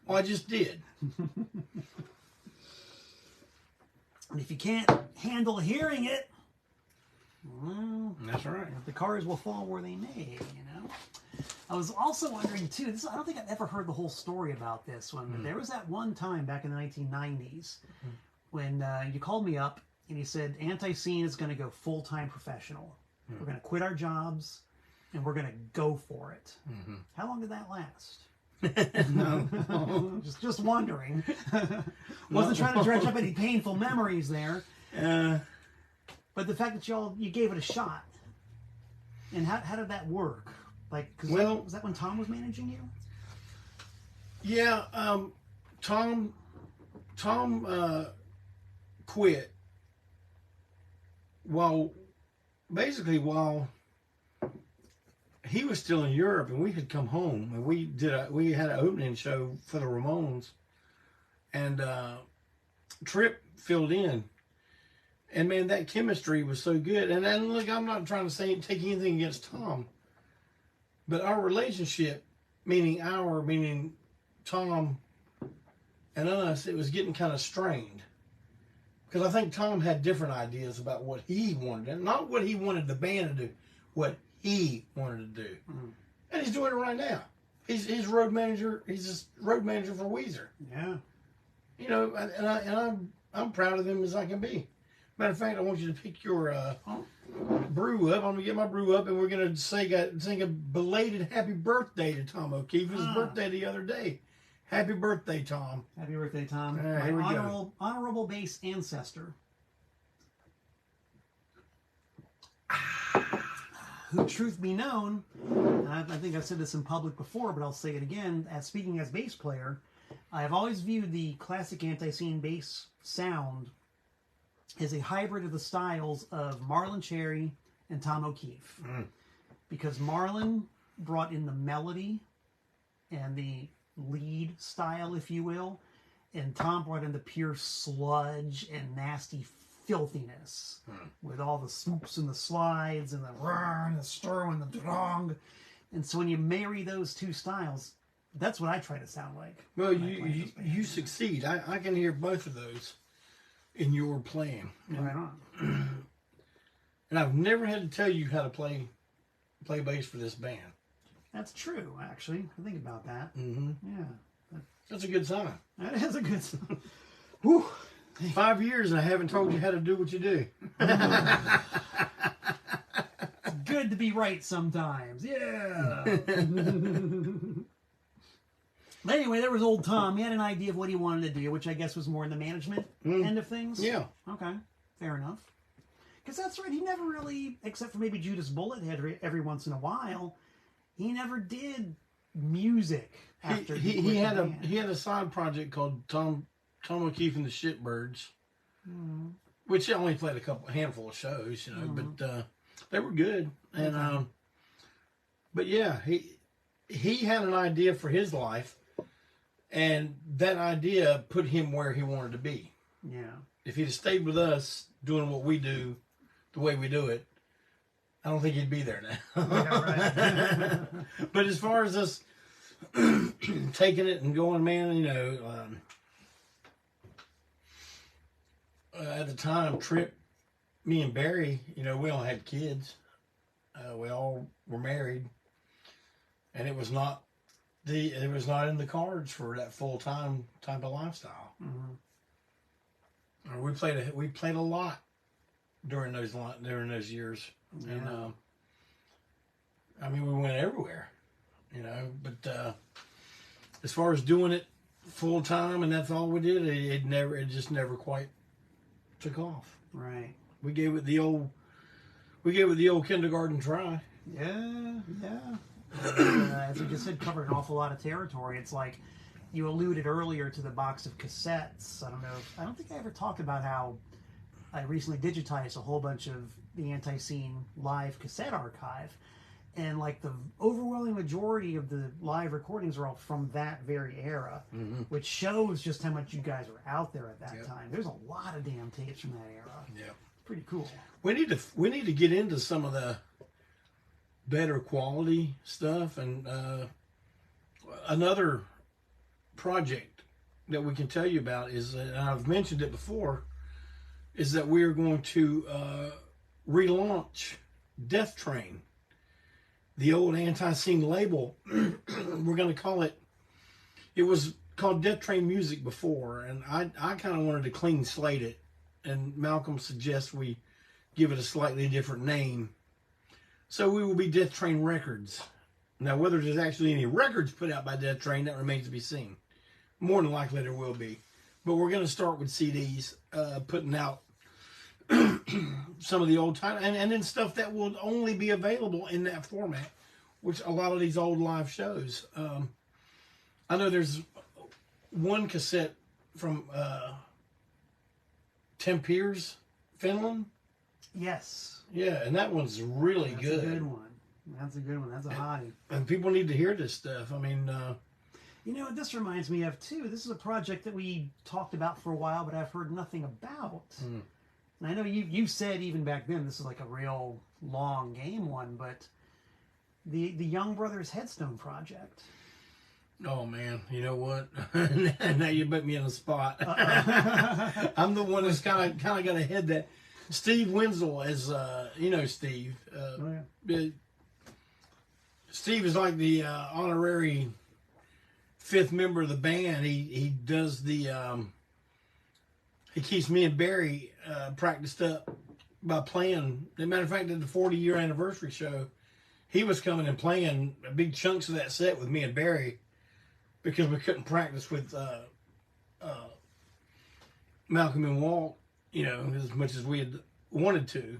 Well, I just did. And if you can't handle hearing it, Well, That's right. the cars will fall where they may, you know. I was also wondering too. I don't think I've ever heard the whole story about this one, but there was that one time back in the 1990s when you called me up and you said ANTiSEEN is going to go full-time professional. We're going to quit our jobs and we're going to go for it. How long did that last? No. just wondering. Wasn't trying to dredge up any painful memories there. But the fact that you gave it a shot. And how did that work? Like, was that when Tom was managing you? Yeah, Tom quit while he was still in Europe, and we had come home, and we had an opening show for the Ramones, and Tripp filled in, and man, that chemistry was so good. And look, I'm not trying to take anything against Tom, but our relationship, meaning Tom and us, it was getting kind of strained. Because I think Tom had different ideas about what he wanted. Not what he wanted the band to do, what he wanted to do. And he's doing it right now. He's road manager. He's just road manager for Weezer. Yeah. You know, and I'm proud of him as I can be. Matter of fact, I want you to pick your brew up. I'm gonna get my brew up, and we're gonna sing a belated happy birthday to Tom O'Keefe. It was his birthday the other day. Happy birthday, Tom. Happy birthday, Tom. Here we go. Honorable base ancestor. Who, truth be known, I think I've said this in public before, but I'll say it again, speaking as bass player, I have always viewed the classic ANTiSEEN bass sound as a hybrid of the styles of Marlon Cherry and Tom O'Keefe. Because Marlon brought in the melody and the lead style, if you will, and Tom brought in the pure sludge and nasty filthiness with all the swoops and the slides and the roar and the stir and the drong. And so when you marry those two styles, that's what I try to sound like. Well, you succeed. I can hear both of those in your playing. Right on. And I've never had to tell you how to play bass for this band. That's true, actually. I think about that. Yeah. That's a good sign. That is a good sign. Whew. 5 years and I haven't told you how to do what you do. It's good to be right sometimes. Yeah. But anyway, there was old Tom. He had an idea of what he wanted to do, which I guess was more in the management end of things. Yeah. Okay. Fair enough. Because that's right. He never really, except for maybe Judas Bullet every once in a while, he never did music after he had a side project called Tom O'Keefe and the Shitbirds, which he only played a handful of shows, you know, but they were good. And but yeah, he had an idea for his life, and that idea put him where he wanted to be. Yeah. If he'd have stayed with us doing what we do, the way we do it, I don't think he'd be there now. Yeah, right. But as far as us taking it and going, man, you know, at the time, Tripp, me and Barry, you know, we all had kids. We all were married, and it was not in the cards for that full-time type of lifestyle. We played a lot during those years. Yeah. And I mean, we went everywhere, you know. But as far as doing it full time and that's all we did, it just never quite took off. Right. We gave it the old kindergarten try. Yeah. As we just said, covered an awful lot of territory. It's like you alluded earlier to the box of cassettes. I don't think I ever talked about how I recently digitized a whole bunch of the ANTiSEEN live cassette archive, and like the overwhelming majority of the live recordings are all from that very era, which shows just how much you guys were out there at that time. There's a lot of damn tapes from that era. Yeah, pretty cool. We need to get into some of the better quality stuff, and another project that we can tell you about is, and I've mentioned it before, is that we're going to relaunch Death Train, the old ANTiSEEN label. We're going to call it. It was called Death Train Music before, and I kind of wanted to clean slate it, and Malcolm suggests we give it a slightly different name. So we will be Death Train Records. Now, whether there's actually any records put out by Death Train, that remains to be seen. More than likely there will be. But we're going to start with CDs, putting out some of the old time, and then stuff that will only be available in that format, which a lot of these old live shows. I know there's one cassette from Tempiers, Finland. Yes. Yeah, and that one's really That's good. a good one. That's a good one. That's a hottie. And people need to hear this stuff. I mean, you know what this reminds me of too? This is a project that we talked about for a while, but I've heard nothing about. And I know you said even back then this is like a real long game one, but the Young Brothers Headstone project. oh man, you know what? Now you put me on the spot. I'm the one that's kind of got to head that. Steve Wenzel, as you know, Steve. Oh, yeah. Steve is like the honorary fifth member of the band. He does the he keeps me and Barry practiced up by playing. As a matter of fact, at the 40-year anniversary show, he was coming and playing big chunks of that set with me and Barry because we couldn't practice with Malcolm and Walt, you know, as much as we had wanted to,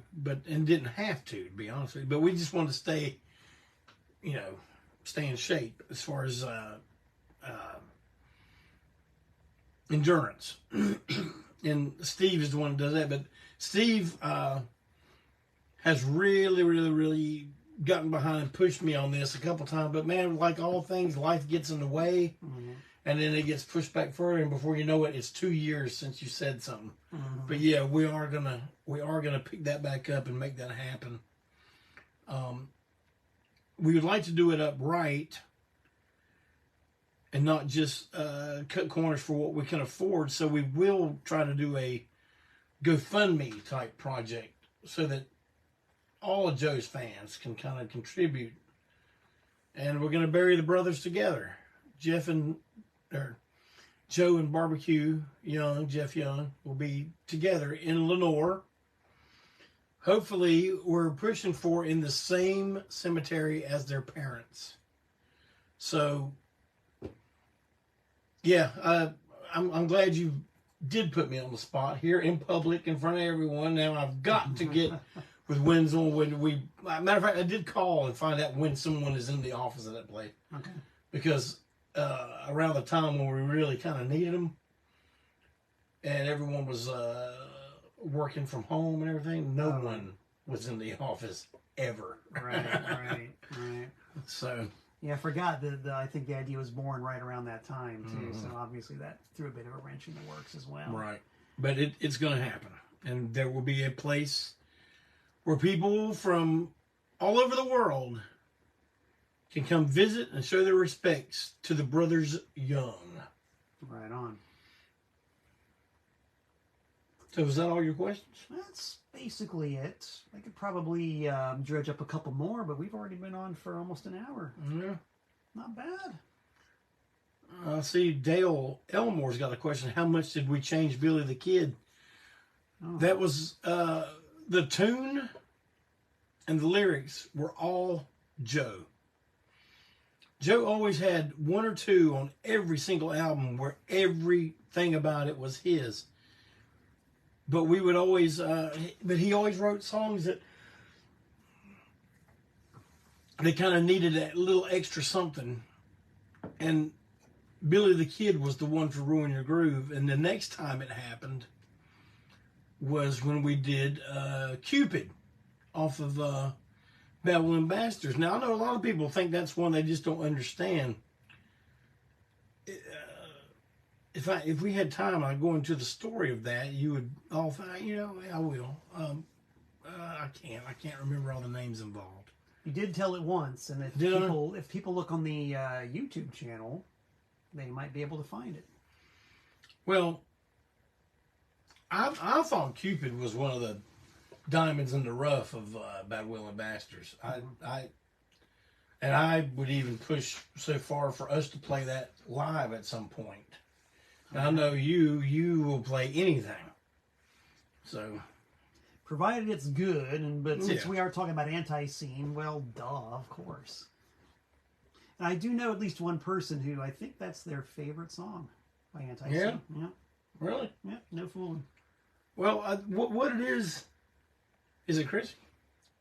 and didn't have to be honest with you. But we just wanted to stay, you know, stay in shape as far as endurance. And Steve is the one who does that. But Steve has really gotten behind and pushed me on this a couple times. But man, like all things, life gets in the way. And then it gets pushed back further, and before you know it, it's 2 years since you said something. But yeah, we are gonna pick that back up and make that happen. We would like to do it upright and not just cut corners for what we can afford. So we will try to do a GoFundMe type project so that all of Joe's fans can kind of contribute. And we're going to bury the brothers together. Joe and Barbecue Young, Jeff Young, will be together in Lenore. Hopefully, we're pushing for in the same cemetery as their parents. So, yeah, I'm glad you did put me on the spot here in public in front of everyone. Now I've got to get with Wenzel. Matter of fact, I did call and find out when someone is in the office of that place. Okay. Because around the time when we really kind of needed them, and everyone was working from home and everything, no one was in the office ever. Right. So yeah, I forgot that. I think the idea was born right around that time too. So obviously that threw a bit of a wrench in the works as well. Right, but it's going to happen, and there will be a place where people from all over the world can come visit and show their respects to the brothers Young. Right on. So is that all your questions? That's basically it. I could probably dredge up a couple more, but we've already been on for almost an hour. Yeah. Not bad. I see Dale Elmore's got a question. How much did we change Billy the Kid? Oh. That was the tune and the lyrics were all Joe. Joe always had one or two on every single album where everything about it was his. But we would always, but he always wrote songs that they kind of needed that little extra something. And Billy the Kid was the one for Ruin Your Groove. And the next time it happened was when we did Cupid off of Babylon Bastards. Now, I know a lot of people think that's one they just don't understand. If we had time, I'd go into the story of that. You would all find, I will. I can't remember all the names involved. You did tell it once, and if people look on the YouTube channel, they might be able to find it. Well, I thought Cupid was one of the diamonds in the rough of Bad Will and Bastards. I would even push so far for us to play that live at some point. And I know you will play anything. So, provided it's good, but since we are talking about ANTiSEEN, well, duh, of course. And I do know at least one person who I think that's their favorite song by ANTiSEEN. Yeah. Really? Yeah, no fooling. Well, what it is it Chrissy?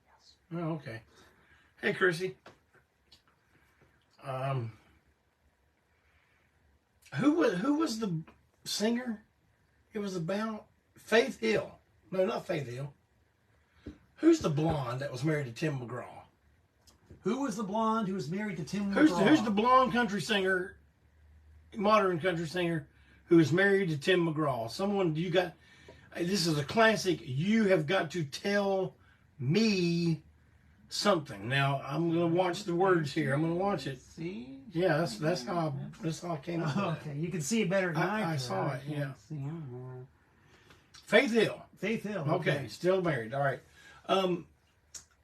Yes. Oh, okay. Hey, Chrissy. Who was the singer? It was about Faith Hill. No, not Faith Hill. Who's the blonde that was married to Tim McGraw? Who was the blonde who was married to Tim McGraw? Who's the blonde country singer, modern country singer, who is married to Tim McGraw? Someone you got. This is a classic. You have got to tell me something. Now I'm going to watch the words here. I'm going to watch it. See? Yeah, that's how I came up with it. Okay, you can see it better than I saw it. Yeah. Faith Hill. Faith Hill. Okay, still married. All right.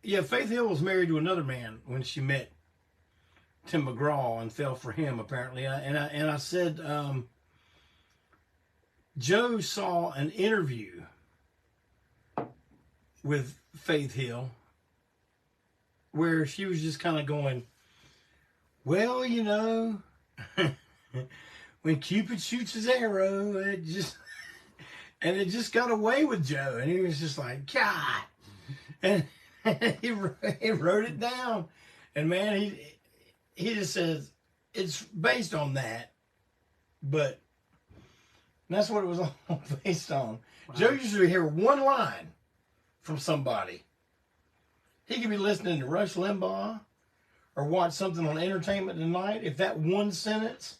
Yeah, Faith Hill was married to another man when she met Tim McGraw and fell for him apparently. And I said, Joe saw an interview with Faith Hill where she was just kind of going, well, you know, when Cupid shoots his arrow, it just got away with Joe. And he was just like, God. And he wrote it down. And man, he just says, it's based on that. But that's what it was all based on. Wow. Joe usually hear one line from somebody. He could be listening to Rush Limbaugh or watch something on Entertainment Tonight. If that one sentence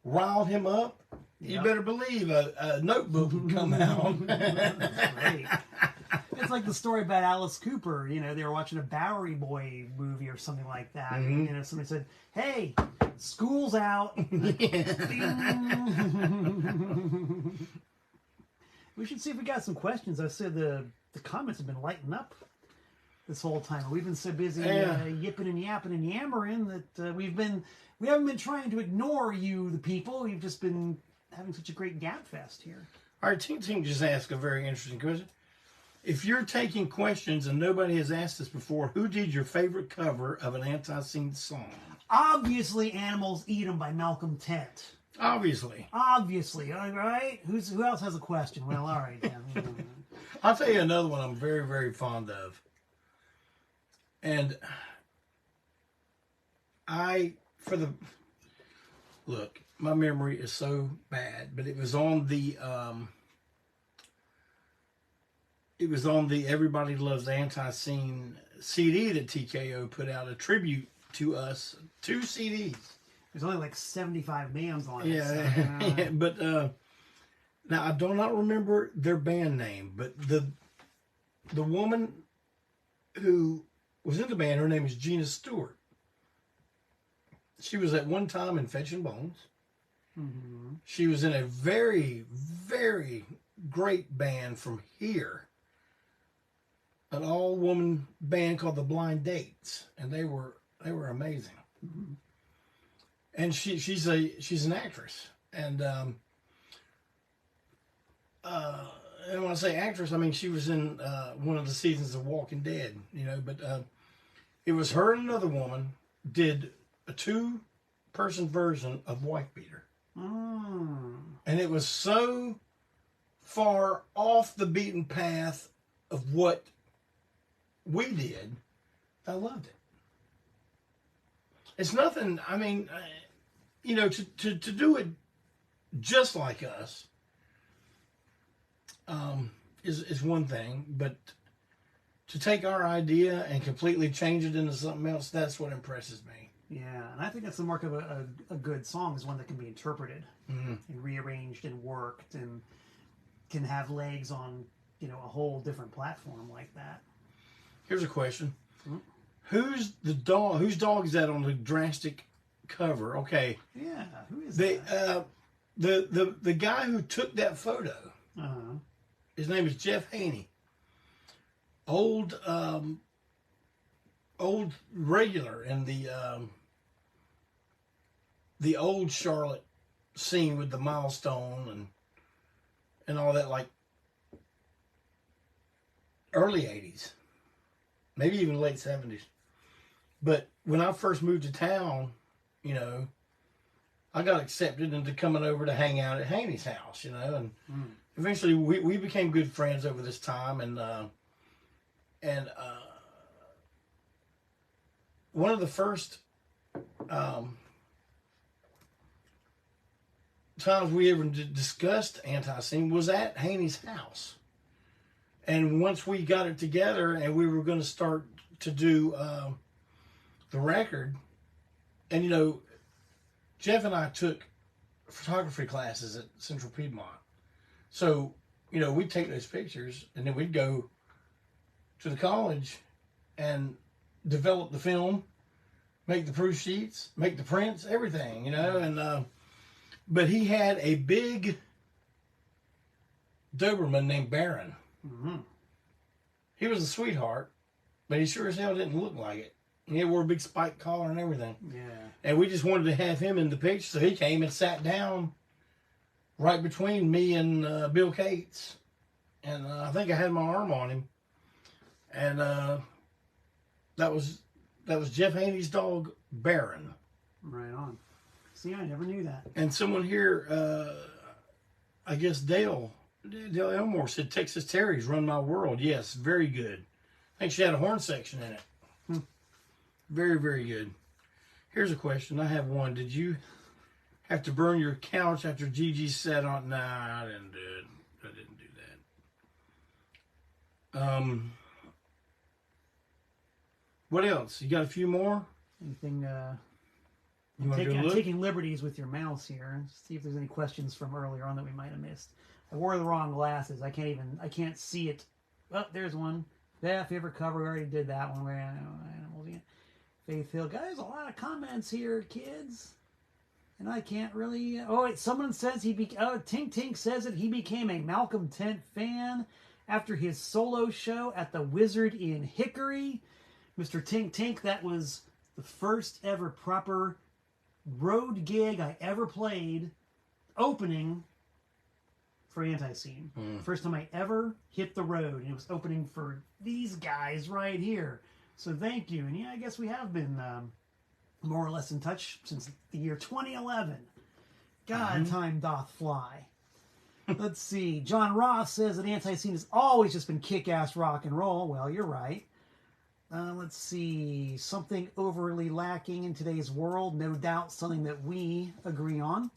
riled him up, you better believe a notebook would come out. That's great. It's like the story about Alice Cooper. You know, they were watching a Bowery Boy movie or something like that. Mm-hmm. And, you know, somebody said, hey, school's out. We should see if we got some questions. I said the comments have been lighting up this whole time. We've been so busy yipping and yapping and yammering that we haven't been trying to ignore you, the people. We've just been having such a great gap fest here. All right, Tink just asked a very interesting question. If you're taking questions and nobody has asked this before, who did your favorite cover of an ANTiSEEN song? Obviously, Animals Eat 'Em by Malcolm Tent. Obviously, all right? Who else has a question? Well, all right. Then. I'll tell you another one I'm very, very fond of. And look, my memory is so bad, but it was on the Everybody Loves ANTiSEEN CD that TKO put out, a tribute to us, 2 CDs. There's only like 75 bands on it. Yeah, so, yeah, but now I do not remember their band name, but the woman who was in the band, her name is Gina Stewart. She was at one time in Fetch and Bones. Mm-hmm. She was in a very, very great band from here, an all-woman band called the Blind Dates, and they were amazing. Mm-hmm. And she's an actress, and when I say actress, I mean she was in one of the seasons of Walking Dead, you know. But it was her and another woman did a 2-person version of Wife Beater, and it was so far off the beaten path of what we did. I loved it. It's nothing. I mean, you know, to do it just like us is one thing, but to take our idea and completely change it into something else, that's what impresses me. Yeah, and I think that's the mark of a good song, is one that can be interpreted and rearranged and worked and can have legs on, you know, a whole different platform like that. Here's a question. Mm-hmm. Whose dog is that on the Drastic cover? Okay. Yeah, who is that? The guy who took that photo, his name is Jeff Haney. old old regular in the old Charlotte scene with the milestone and all that, like early 80s, maybe even late 70s. But when I first moved to town, you know, I got accepted into coming over to hang out at Haney's house, you know, and eventually we became good friends over this time. And one of the first times we ever discussed ANTiSEEN was at Haney's house. And once we got it together and we were going to start to do the record, and you know, Jeff and I took photography classes at Central Piedmont. So, you know, we'd take those pictures and then we'd go to the college and develop the film, make the proof sheets, make the prints, everything, you know. And but he had a big Doberman named Baron. Mm-hmm. He was a sweetheart, but he sure as hell didn't look like it. He wore a big spiked collar and everything. Yeah. And we just wanted to have him in the picture, so he came and sat down right between me and Bill Cates. And I think I had my arm on him. And that was Jeff Haney's dog, Baron. Right on. See, I never knew that. And someone here, I guess Dale Elmore said, Texas Terriers run my world. Yes, very good. I think she had a horn section in it. Very, very good. Here's a question. I have one. Did you have to burn your couch after Gigi sat on? Nah, I didn't do it. I didn't do that. What else? You got a few more? Anything? You want to do a I'm look? taking liberties with your mouse here. See if there's any questions from earlier on that we might have missed. I wore the wrong glasses. I can't see it. Oh, there's one. Yeah, favorite cover. We already did that one. Where animals. Yeah. Faith Hill. Guys, a lot of comments here, kids. And I can't really... Oh, wait, someone says Tink Tink says that he became a Malcolm Tent fan after his solo show at the Wizard in Hickory. Mr. Tink Tink, that was the first ever proper road gig I ever played, opening for ANTiSEEN. First time I ever hit the road, and it was opening for these guys right here. So thank you. And yeah, I guess we have been more or less in touch since the year 2011. God, time doth fly. Let's see. John Ross says that ANTiSEEN has always just been kick-ass rock and roll. Well, you're right. Let's see. Something overly lacking in today's world. No doubt something that we agree on.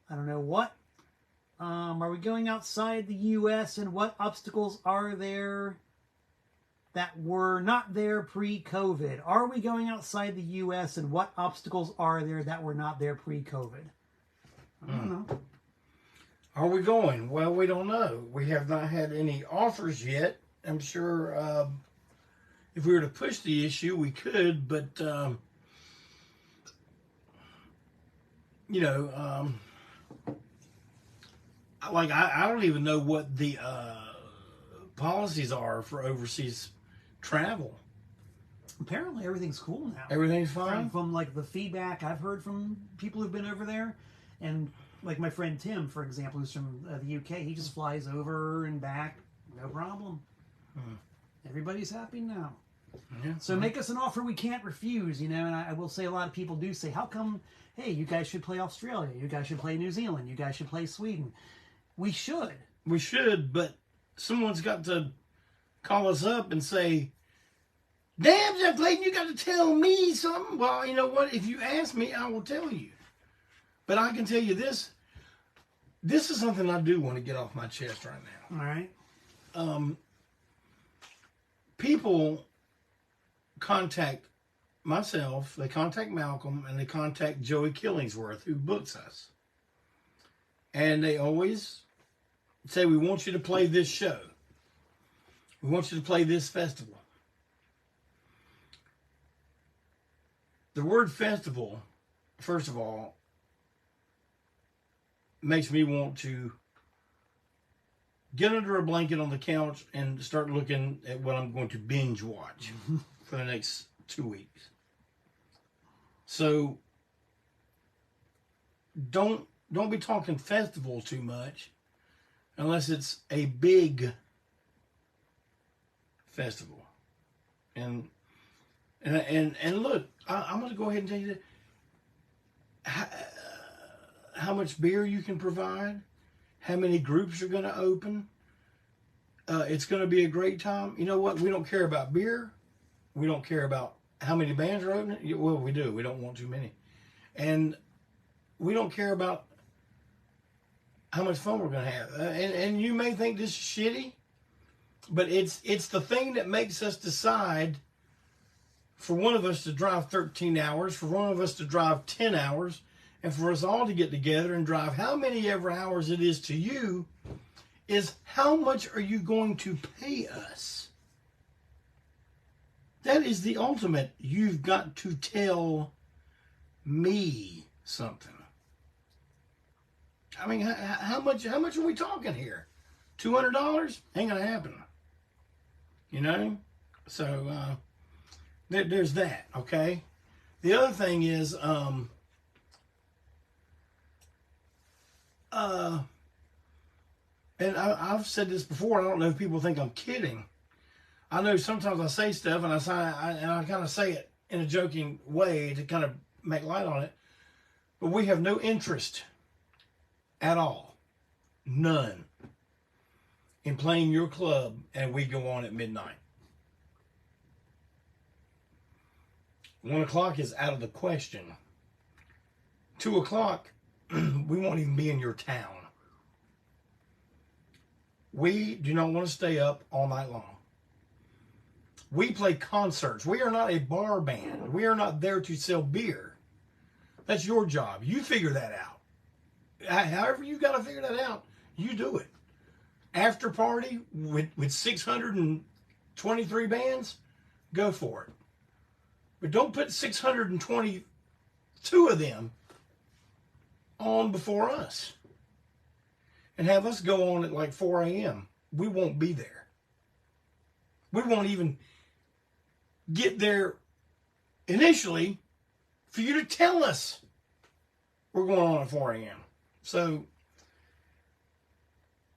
I don't know what. Are we going outside the U.S. and what obstacles are there that were not there pre-COVID? Are we going outside the U.S. and what obstacles are there that were not there pre-COVID? I don't know. Are we going? Well, we don't know. We have not had any offers yet. I'm sure if we were to push the issue, we could, but, you know, like, I don't even know what the policies are for overseas travel. Apparently everything's cool now. Everything's fine? From like the feedback I've heard from people who've been over there, and like my friend Tim, for example, who's from the UK, he just flies over and back, no problem. Everybody's happy now. Yeah. So make us an offer we can't refuse, you know. And I will say a lot of people do say, how come, hey, you guys should play Australia, you guys should play New Zealand, you guys should play Sweden. We should. We should, but someone's got to call us up and say, damn, Jeff Clayton, you got to tell me something. Well, you know what? If you ask me, I will tell you. But I can tell you this. This is something I do want to get off my chest right now. All right. People contact myself, they contact Malcolm, and they contact Joey Killingsworth, who books us. And they always say, we want you to play this show. We want you to play this festival. The word festival, first of all, makes me want to get under a blanket on the couch and start looking at what I'm going to binge watch for the next 2 weeks. So don't be talking festival too much unless it's a big festival. And look, I'm going to go ahead and tell you that how much beer you can provide, how many groups are going to open. It's going to be a great time. You know what? We don't care about beer. We don't care about how many bands are opening. Well, we do. We don't want too many. And we don't care about how much fun we're going to have. And you may think this is shitty, but it's the thing that makes us decide for one of us to drive 13 hours, for one of us to drive 10 hours, and for us all to get together and drive how many ever hours it is to you, is how much are you going to pay us? That is the ultimate. You've got to tell me something. I mean, how much are we talking here? $200? Ain't gonna happen. You know? So there's that, okay? The other thing is and I've said this before, I don't know if people think I'm kidding. I know sometimes I say stuff and I kind of say it in a joking way to kind of make light on it, but we have no interest at all, none, in playing your club and we go on at midnight. 1 o'clock is out of the question. 2 o'clock, we won't even be in your town. We do not want to stay up all night long. We play concerts. We are not a bar band. We are not there to sell beer. That's your job. You figure that out. However you got to figure that out, you do it. After party with 623 bands, go for it. But don't put 622 of them on before us and have us go on at like 4 a.m. We won't be there. We won't even get there initially for you to tell us we're going on at 4 a.m. So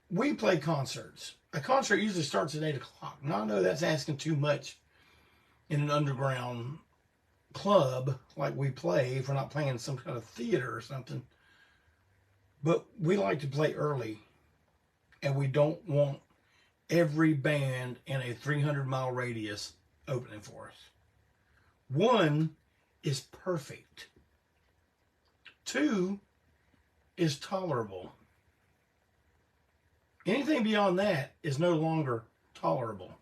we play concerts. A concert usually starts at 8 o'clock. Now I know that's asking too much in an underground club like we play if we're not playing some kind of theater or something. But we like to play early, and we don't want every band in a 300-mile radius opening for us. 1 is perfect. 2 is tolerable. Anything beyond that is no longer tolerable.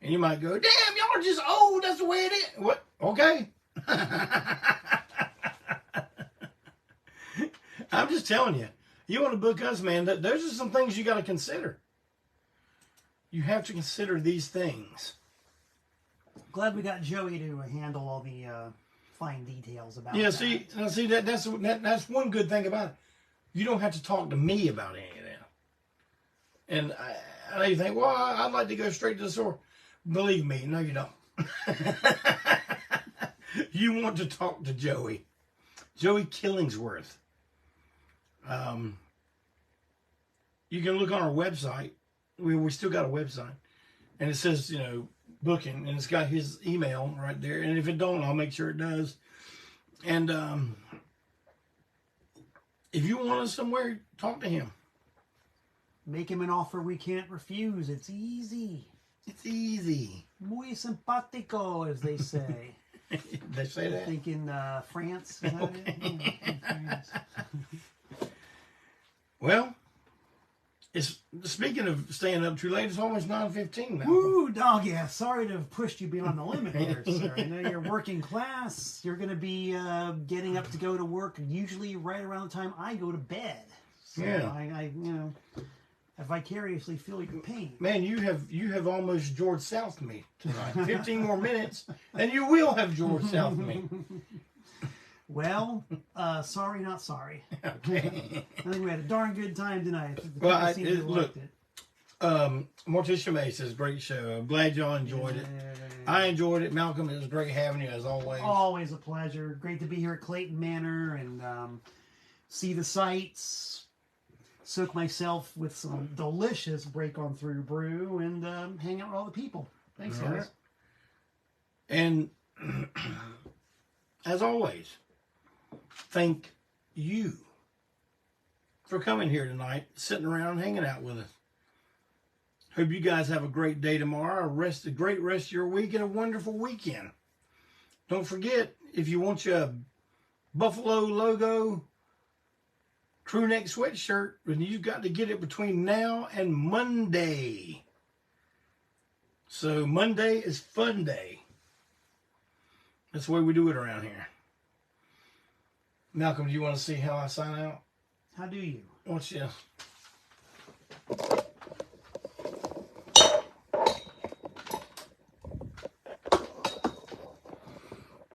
And you might go, damn, y'all are just old. That's the way it is. What? Okay. I'm just telling you. You want to book us, man, those are some things you got to consider. You have to consider these things. Glad we got Joey to handle all the fine details about Yeah, that. see that's one good thing about it. You don't have to talk to me about any of that. And I know you think, well, I'd like to go straight to the source. Believe me, no, you don't. You want to talk to Joey. Joey Killingsworth. You can look on our website. We still got a website. And it says, you know, booking. And it's got his email right there. And if it don't, I'll make sure it does. And if you want us somewhere, talk to him. Make him an offer we can't refuse. It's easy. It's easy. Muy simpático, as they say. They say that? I think in France. Is that it? Yeah, in France. Well, it's speaking of staying up too late, it's almost 9:15 now. Woo, dog, yeah. Sorry to have pushed you beyond the limit there, sir. I know you're working class. You're going to be getting up to go to work usually right around the time I go to bed. So Yeah. I I vicariously feel your pain. Man, you have almost George South me tonight. 15 more minutes, and you will have George South me. Well, sorry, not sorry. Okay. I think we had a darn good time tonight. The Well, people seem to have liked it. Morticia May says, great show. I'm glad y'all enjoyed it. I enjoyed it. Malcolm, it was great having you as always. Always a pleasure. Great to be here at Clayton Manor and see the sights, soak myself with some delicious break on through brew, and hang out with all the people. Thanks, All guys. right. And as always, thank you for coming here tonight, sitting around, hanging out with us. Hope you guys have a great day tomorrow, a great rest of your week, and a wonderful weekend. Don't forget, if you want your Buffalo logo crew neck sweatshirt, then you've got to get it between now and Monday. So Monday is fun day. That's the way we do it around here. Malcolm, do you want to see how I sign out? How do you? What's this?